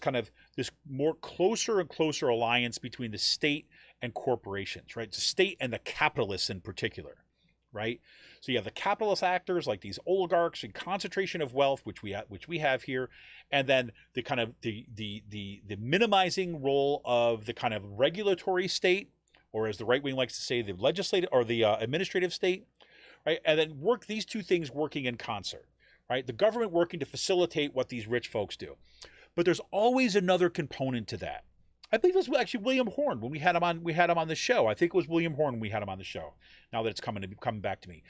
more closer and closer alliance between the state and corporations, right? The state and the capitalists in particular, right? So you have the capitalist actors like these oligarchs and concentration of wealth, which we have here, and then the kind of the minimizing role of the kind of regulatory state, or as the right wing likes to say, the legislative or the administrative state, right? And then these two things working in concert, right? The government working to facilitate what these rich folks do. But there's always another component to that. I think this was actually William Horn when we had him on the show. I think it was William Horn when we had him on the show. Now that it's coming back to me.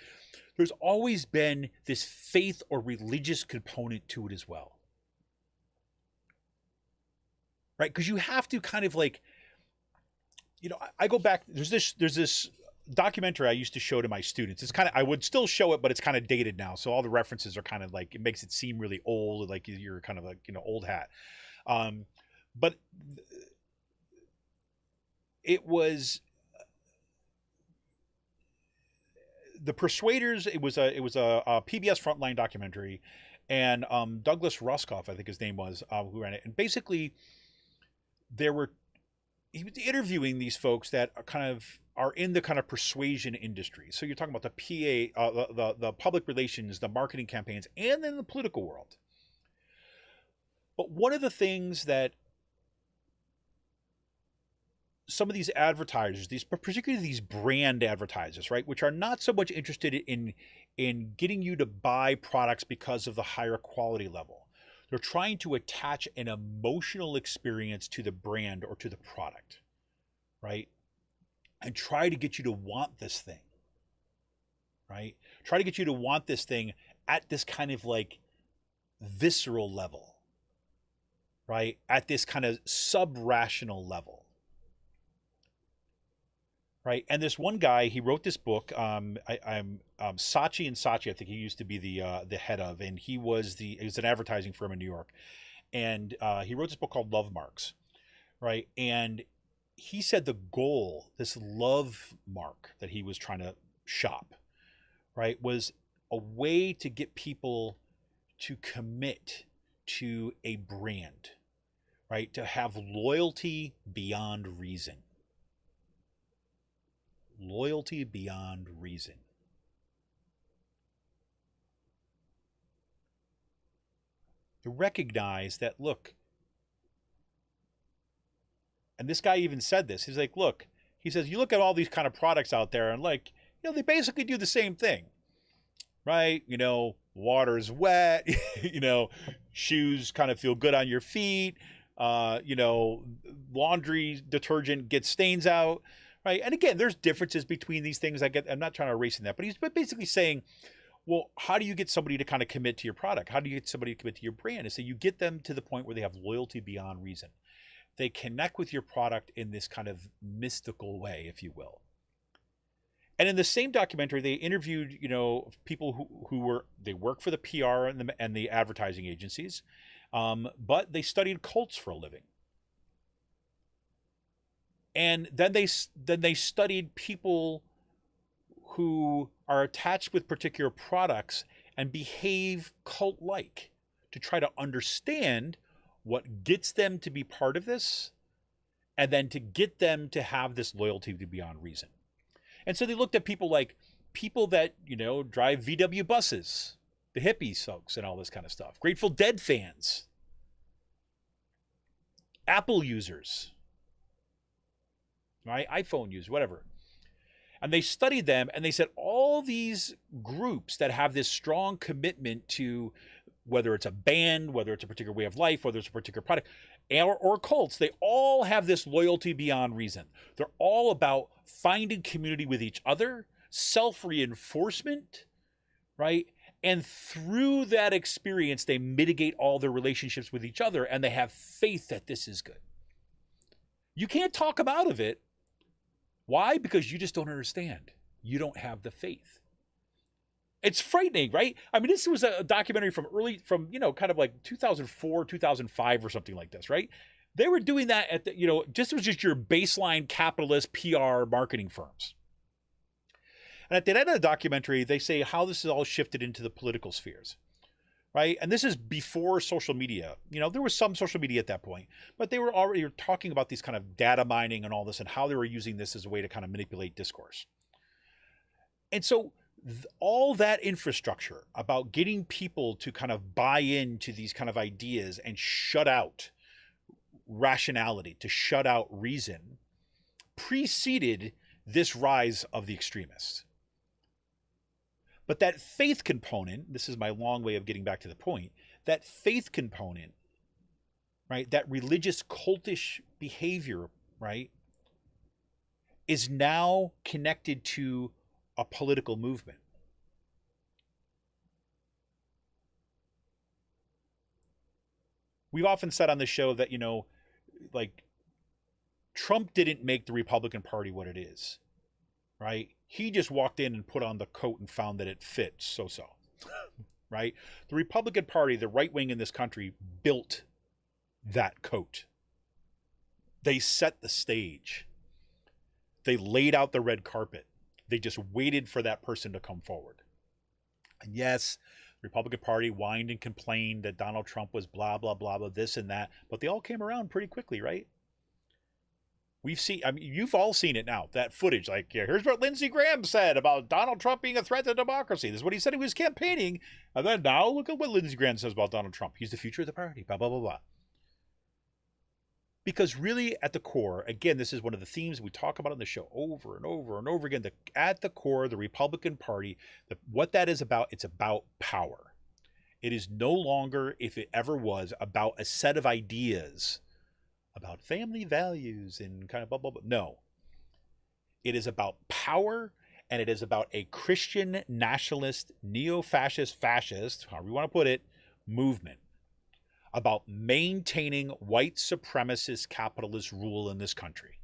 There's always been this faith or religious component to it as well. Right? Because you have to kind of like, I go back, there's this documentary I used to show to my students. It's I would still show it, but it's kind of dated now. So all the references are kind of like, it makes it seem really old, like you're kind of like, old hat. But it was The Persuaders. It was a PBS Frontline documentary, and Douglas Ruskoff, I think his name was, who ran it. And basically he was interviewing these folks that are in the kind of persuasion industry. So you're talking about the PA, the public relations, the marketing campaigns, and then the political world. But one of the things that some of these advertisers, particularly these brand advertisers, right, which are not so much interested in getting you to buy products because of the higher quality level. They're trying to attach an emotional experience to the brand or to the product, right? And try to get you to want this thing. right? Try to get you to want this thing at this kind of like visceral level, right? At this kind of sub-rational level, right? And this one guy, he wrote this book. I'm Saatchi and Saatchi, I think he used to be the head of, and it was an advertising firm in New York, and he wrote this book called Love Marks, right? And he said the goal, this love mark that he was trying to shop, right, was a way to get people to commit to a brand, right? To have loyalty beyond reason. Loyalty beyond reason. To recognize that, look, and this guy even said this, he's like, look, he says, you look at all these kind of products out there and like, you know, they basically do the same thing, right? You know, water's wet, you know, shoes kind of feel good on your feet, you know, laundry detergent gets stains out, right? And again, there's differences between these things. I'm not trying to erase that, but he's basically saying, well, how do you get somebody to kind of commit to your product? How do you get somebody to commit to your brand? And so you get them to the point where they have loyalty beyond reason. They connect with your product in this kind of mystical way, if you will. And in the same documentary, they interviewed, you know, people they work for the PR and the advertising agencies, but they studied cults for a living. And then they studied people who are attached with particular products and behave cult-like to try to understand what gets them to be part of this, and then to get them to have this loyalty to beyond reason. And so they looked at people that, you know, drive VW buses, the hippie folks and all this kind of stuff, Grateful Dead fans, Apple users, right? iPhone users, whatever. And they studied them and they said all these groups that have this strong commitment to whether it's a band, whether it's a particular way of life, whether it's a particular product, or cults, they all have this loyalty beyond reason. They're all about finding community with each other, self-reinforcement, right? And through that experience, they mitigate all their relationships with each other, and they have faith that this is good. You can't talk them out of it. Why? Because you just don't understand. You don't have the faith. It's frightening, right? I mean, this was a documentary from you know, kind of like 2004, 2005 or something like this, right? They were doing that at the, you know, it was just your baseline capitalist PR marketing firms. And at the end of the documentary, they say how this is all shifted into the political spheres, right? And this is before social media. You know, there was some social media at that point, but they were already talking about these kind of data mining and all this and how they were using this as a way to kind of manipulate discourse. And so all that infrastructure about getting people to kind of buy into these kind of ideas and shut out rationality, to shut out reason, preceded this rise of the extremists. But that faith component, this is my long way of getting back to the point, that faith component, right, that religious cultish behavior, right, is now connected to a political movement. We've often said on the show that, you know, like Trump didn't make the Republican Party what it is, right? He just walked in and put on the coat and found that it fit so-so, right? The Republican Party, the right wing in this country, built that coat. They set the stage. They laid out the red carpet. They just waited for that person to come forward. And yes, the Republican Party whined and complained that Donald Trump was blah, blah, blah, blah, this and that. But they all came around pretty quickly, right? We've seen, I mean, you've all seen it now, that footage. Like, yeah, here's what Lindsey Graham said about Donald Trump being a threat to democracy. This is what he said he was campaigning. And then now look at what Lindsey Graham says about Donald Trump. He's the future of the party, blah, blah, blah, blah. Because really at the core, again, this is one of the themes we talk about on the show over and over and over again. At the core, the Republican Party, what that is about, it's about power. It is no longer, if it ever was, about a set of ideas about family values and kind of blah, blah, blah. No. It is about power and it is about a Christian nationalist, neo-fascist, fascist, however you want to put it, movement about maintaining white supremacist capitalist rule in this country.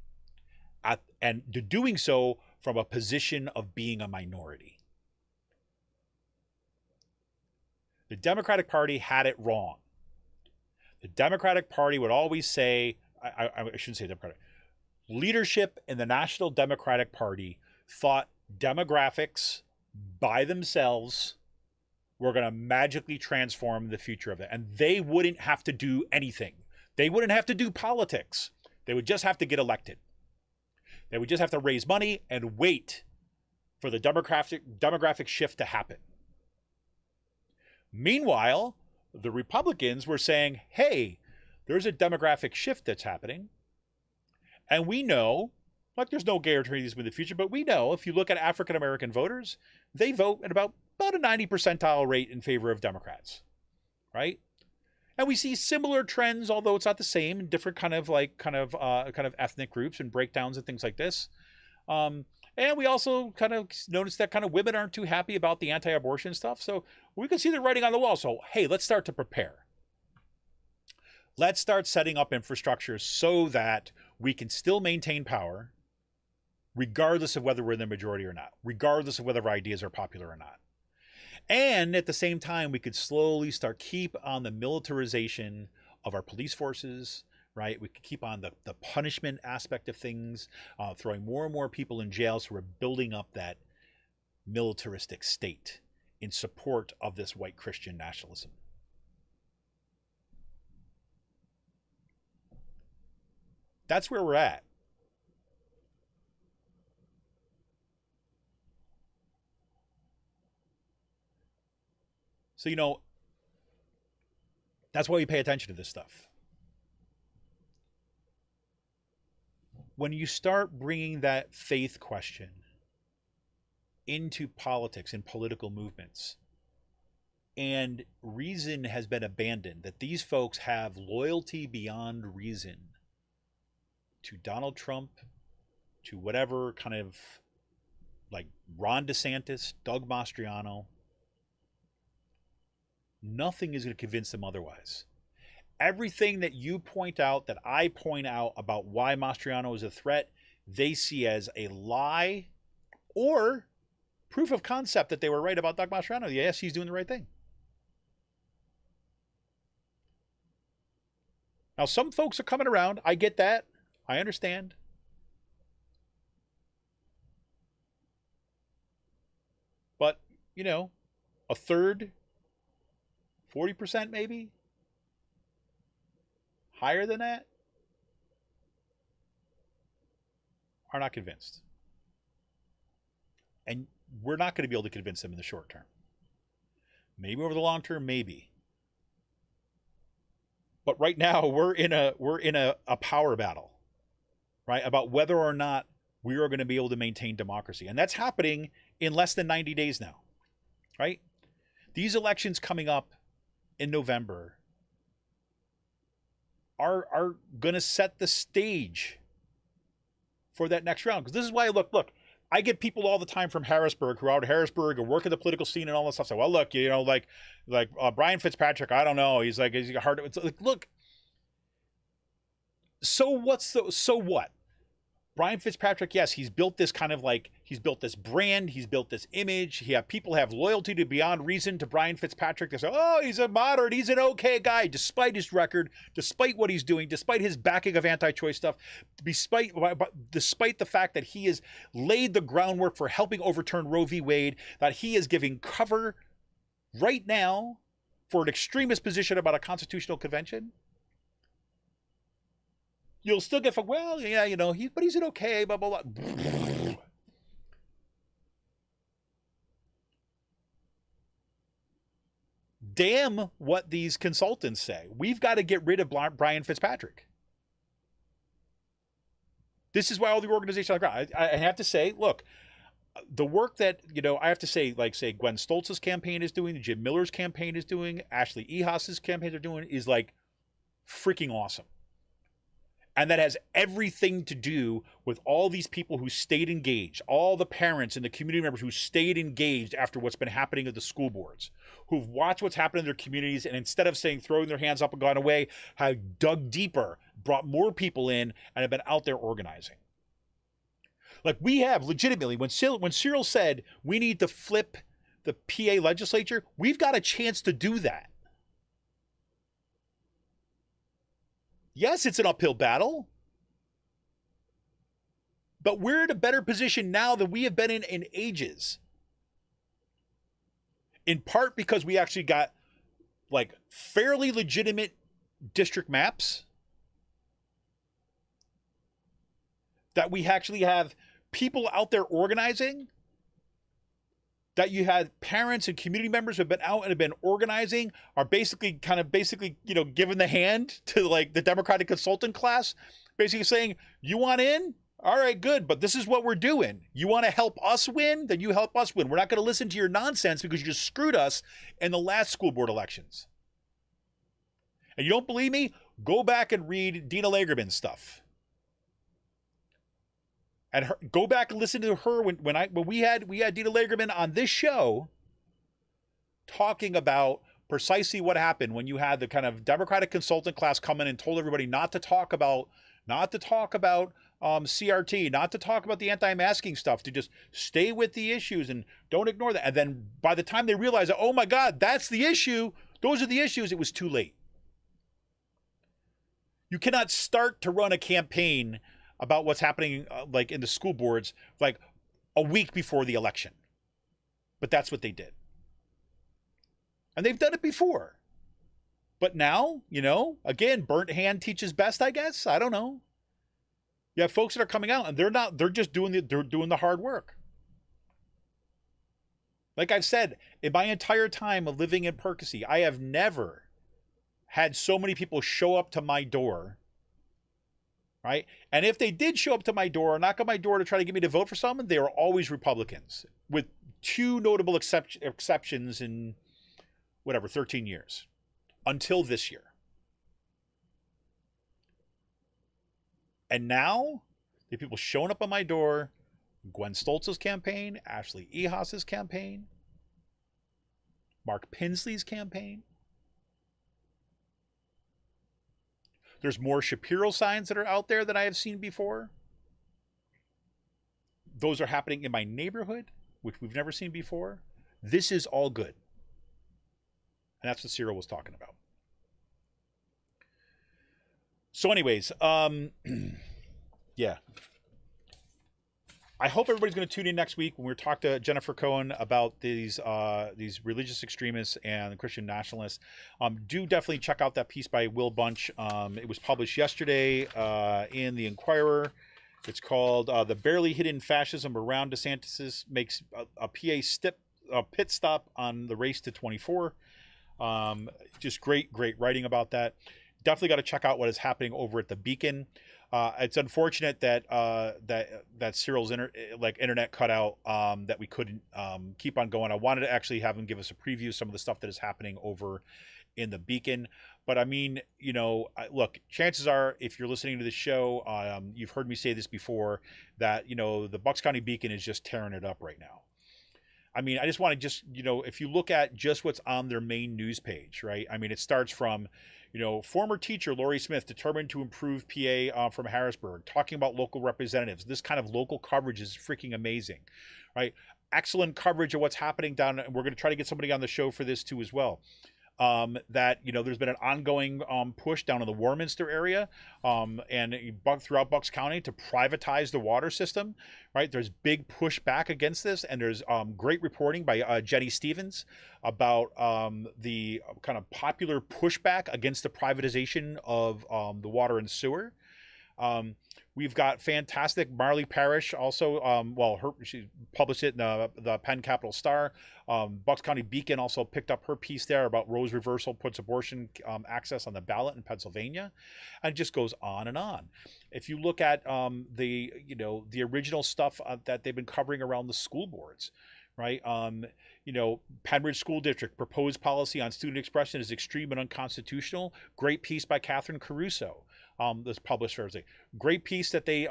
And doing so from a position of being a minority. The Democratic Party had it wrong. The Democratic Party would always say, I shouldn't say Democratic, leadership in the National Democratic Party thought demographics by themselves were going to magically transform the future of it. And they wouldn't have to do anything. They wouldn't have to do politics. They would just have to get elected. They would just have to raise money and wait for the demographic shift to happen. Meanwhile, the Republicans were saying, hey, there's a demographic shift that's happening. And we know, like there's no guarantees in the future, but we know if you look at African-American voters, they vote at about a 90 percentile rate in favor of Democrats, right? And we see similar trends, although it's not the same, in different kind of ethnic groups and breakdowns and things like this. And we also kind of notice that kind of women aren't too happy about the anti-abortion stuff. So we can see the writing on the wall. So, hey, let's start to prepare. Let's start setting up infrastructure so that we can still maintain power, regardless of whether we're in the majority or not, regardless of whether our ideas are popular or not. And at the same time, we could slowly start keep on the militarization of our police forces, right? We could keep on the punishment aspect of things, throwing more and more people in jail. So we're building up that militaristic state in support of this white Christian nationalism. That's where we're at. So, that's why we pay attention to this stuff. When you start bringing that faith question into politics and political movements, and reason has been abandoned, that these folks have loyalty beyond reason to Donald Trump, to whatever kind of like Ron DeSantis, Doug Mastriano, nothing is going to convince them otherwise. Everything that you point out, that I point out about why Mastriano is a threat, they see as a lie or proof of concept that they were right about Doug Mastriano. Yes, he's doing the right thing. Now, some folks are coming around. I get that. I understand. But, a third, 40% maybe, higher than that, are not convinced. And we're not going to be able to convince them in the short term. Maybe over the long term, maybe. But right now we're in a power battle, right? About whether or not we are going to be able to maintain democracy. And that's happening in less than 90 days now, right? These elections coming up in November are going to set the stage for that next round. Because this is why, look, I get people all the time from Harrisburg who are out of Harrisburg and work in the political scene and all that stuff. So, well, look, like Brian Fitzpatrick, I don't know. He's hard. It's like, look, so what? Brian Fitzpatrick, yes, he's built this this brand, he's built this image. People have loyalty to beyond reason to Brian Fitzpatrick. They say, oh, he's a moderate, he's an okay guy, despite his record, despite what he's doing, despite his backing of anti-choice stuff, despite the fact that he has laid the groundwork for helping overturn Roe v. Wade, that he is giving cover right now for an extremist position about a constitutional convention. You'll still get, well, yeah, but he's an okay, blah, blah, blah. Damn what these consultants say. We've got to get rid of Brian Fitzpatrick. This is why all the organizations, I have to say, look, the work that, I have to say, say Gwen Stoltz's campaign is doing, Jim Miller's campaign is doing, Ashley Ehas's campaigns are doing, is freaking awesome. And that has everything to do with all these people who stayed engaged, all the parents and the community members who stayed engaged after what's been happening at the school boards, who've watched what's happened in their communities, and instead of saying throwing their hands up and gone away, have dug deeper, brought more people in, and have been out there organizing. Like we have legitimately, when Cyril said we need to flip the PA legislature, we've got a chance to do that. Yes, it's an uphill battle, but we're in a better position now than we have been in ages. In part because we actually got like fairly legitimate district maps, that we actually have people out there organizing, that you had parents and community members who have been out and have been organizing, are basically, giving the hand to like the Democratic consultant class, basically saying, you want in? All right, good. But this is what we're doing. You want to help us win? Then you help us win. We're not going to listen to your nonsense because you just screwed us in the last school board elections. And you don't believe me? Go back and read Dina Lagerman's stuff. And go back and listen to her when we had Dina Lagerman on this show talking about precisely what happened when you had the kind of Democratic consultant class come in and told everybody not to talk about CRT, not to talk about the anti-masking stuff, to just stay with the issues and don't ignore that. And then by the time they realized that, oh my God, that's the issue, those are the issues, it was too late. You cannot start to run a campaign about what's happening like in the school boards like a week before the election. But that's what they did. And they've done it before. But now, again, burnt hand teaches best, I guess. I don't know. You have folks that are coming out and they're just doing the hard work. Like I've said, in my entire time of living in Percy, I have never had so many people show up to my door. Right? And if they did show up to my door or knock on my door to try to get me to vote for someone, they were always Republicans, with two notable exceptions in 13 years, until this year. And now, the people showing up on my door, Gwen Stoltz's campaign, Ashley Ehas's campaign, Mark Pinsley's campaign. There's more Shapiro signs that are out there than I have seen before. Those are happening in my neighborhood, which we've never seen before. This is all good. And that's what Cyril was talking about. So anyways, yeah. I hope everybody's going to tune in next week when we talk to Jennifer Cohen about these religious extremists and Christian nationalists. Do definitely check out that piece by Will Bunch. It was published yesterday in the Inquirer. It's called "The Barely Hidden Fascism Around DeSantis Makes a Pit Stop on the Race to 24." Just great writing about that. Definitely got to check out what is happening over at the Beacon. It's unfortunate that Cyril's internet cut out, that we couldn't keep on going. I wanted to actually have him give us a preview of some of the stuff that is happening over in the Beacon. But I mean, look, chances are, if you're listening to the show, you've heard me say this before, that the Bucks County Beacon is just tearing it up right now. I mean, I just want to if you look at just what's on their main news page, right? I mean, it starts from former teacher Lori Smith determined to improve PA from Harrisburg, talking about local representatives. This kind of local coverage is freaking amazing, right? Excellent coverage of what's happening down. And we're going to try to get somebody on the show for this too as well. That there's been an ongoing push down in the Warminster area and throughout Bucks County to privatize the water system, right? There's big pushback against this, and there's great reporting by Jenny Stevens about the kind of popular pushback against the privatization of the water and sewer. We've got fantastic Marley Parrish also. She published it in the Penn Capital Star. Bucks County Beacon also picked up her piece there about Roe's reversal puts abortion access on the ballot in Pennsylvania, and it just goes on and on. If you look at the original stuff that they've been covering around the school boards, right? Penridge School District proposed policy on student expression is extreme and unconstitutional. Great piece by Catherine Caruso. That's published Thursday. Great piece that they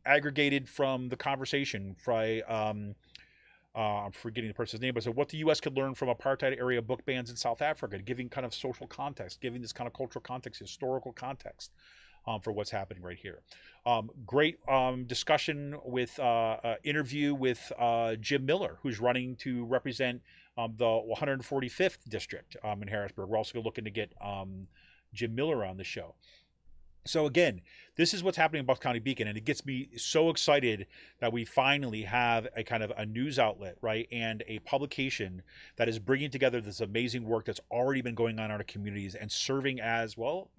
aggregated from the conversation by I'm forgetting the person's name, but so what the U.S. could learn from apartheid area book bans in South Africa, giving kind of social context, giving this kind of cultural context, historical context for what's happening right here. Great discussion with interview with Jim Miller, who's running to represent the 145th district in Harrisburg. We're also looking to get Jim Miller on the show. So again, this is what's happening in Bucks County Beacon, and it gets me so excited that we finally have a kind of a news outlet, right, and a publication that is bringing together this amazing work that's already been going on in our communities and serving as, well,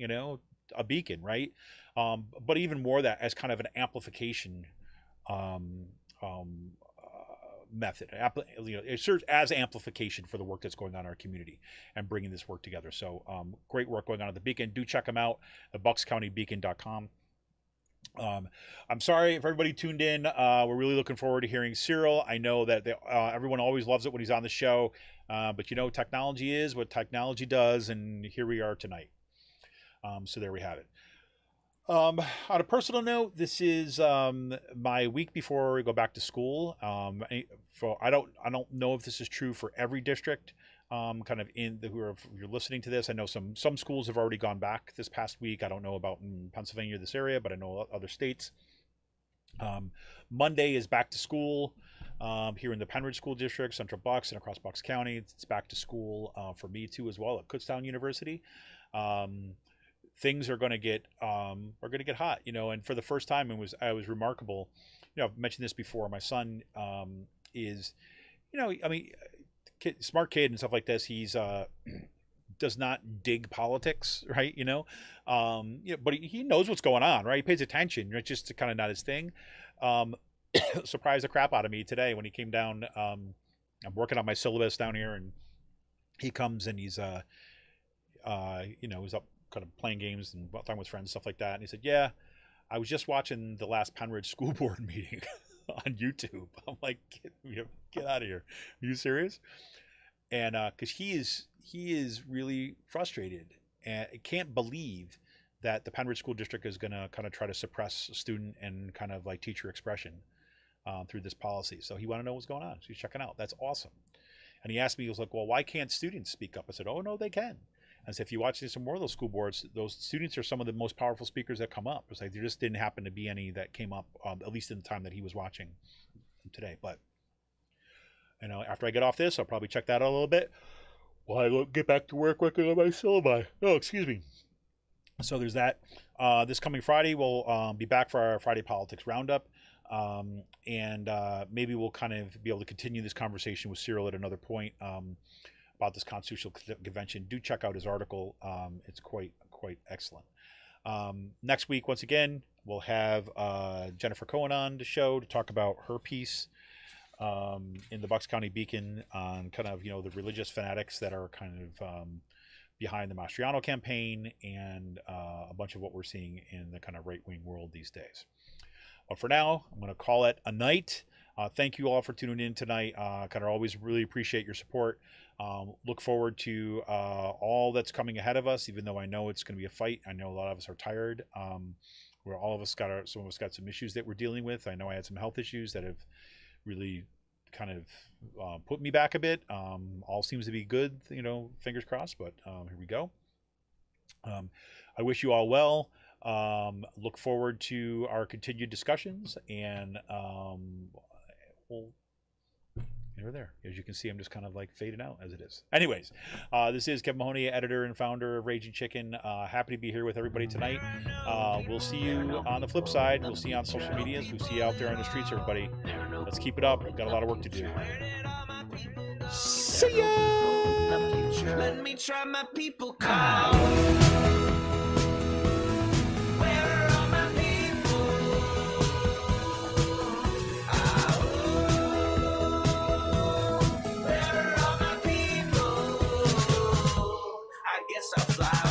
a beacon, right? But even more that as kind of an amplification method. It serves as amplification for the work that's going on in our community and bringing this work together. So great work going on at the Beacon. Do check them out at buckscountybeacon.com. I'm sorry if everybody tuned in. We're really looking forward to hearing Cyril. I know that everyone always loves it when he's on the show, but technology is what technology does, and here we are tonight. So there we have it. On a personal note, this is my week before we go back to school. I don't know if this is true for every district. Kind of if you're listening to this, I know some schools have already gone back this past week. I don't know about in Pennsylvania, this area, but I know other states. Monday is back to school here in the Penridge School District, Central Bucks, and across Bucks County. It's back to school for me too as well at Kutztown University. Things are going to get hot, and for the first time, it was remarkable. I've mentioned this before. My son is, smart kid and stuff like this. He's does not dig politics, right? But he knows what's going on, right? He pays attention. It's just kind of not his thing. Surprised the crap out of me today when he came down. I'm working on my syllabus down here, and he comes and he's he's up kind of playing games and talking with friends, stuff like that. And he said, "Yeah, I was just watching the last Penridge school board meeting on YouTube." I'm like, get out of here. Are you serious? And because he is really frustrated and can't believe that the Penridge School District is going to kind of try to suppress student and kind of like teacher expression through this policy. So he wanted to know what's going on. So he's checking out. That's awesome. And he asked me, he was like, "Well, why can't students speak up?" I said, "Oh, no, they can." I said, if you watch some more of those school boards, those students are some of the most powerful speakers that come up. It's like there just didn't happen to be any that came up, at least in the time that he was watching today. But, after I get off this, I'll probably check that out a little bit while I get back to work working on my syllabi. Oh, excuse me. So there's that. This coming Friday, we'll be back for our Friday Politics Roundup. And maybe we'll kind of be able to continue this conversation with Cyril at another point. About this constitutional convention. Do check out his article. It's quite excellent. Next week, once again, we'll have Jennifer Cohen on the show to talk about her piece in the Bucks County Beacon on kind of the religious fanatics that are kind of behind the Mastriano campaign and a bunch of what we're seeing in the kind of right-wing world these days. But for now, I'm going to call it a night. Thank you all for tuning in tonight. Kind of always really appreciate your support. Look forward to all that's coming ahead of us, even though I know it's going to be a fight. I know a lot of us are tired. Some of us got some issues that we're dealing with. I know I had some health issues that have really kind of put me back a bit. All seems to be good, fingers crossed, but here we go. I wish you all well. Look forward to our continued discussions, and there. As you can see, I'm just kind of like fading out as it is. Anyways, this is Kevin Mahoney, editor and founder of Raging Chicken. Happy to be here with everybody tonight. We'll see you on the flip side. We'll see you on social medias. We'll see you out there on the streets, everybody. Let's keep it up. We've got a lot of work to do. See ya! Let me try my people call. I'll fly.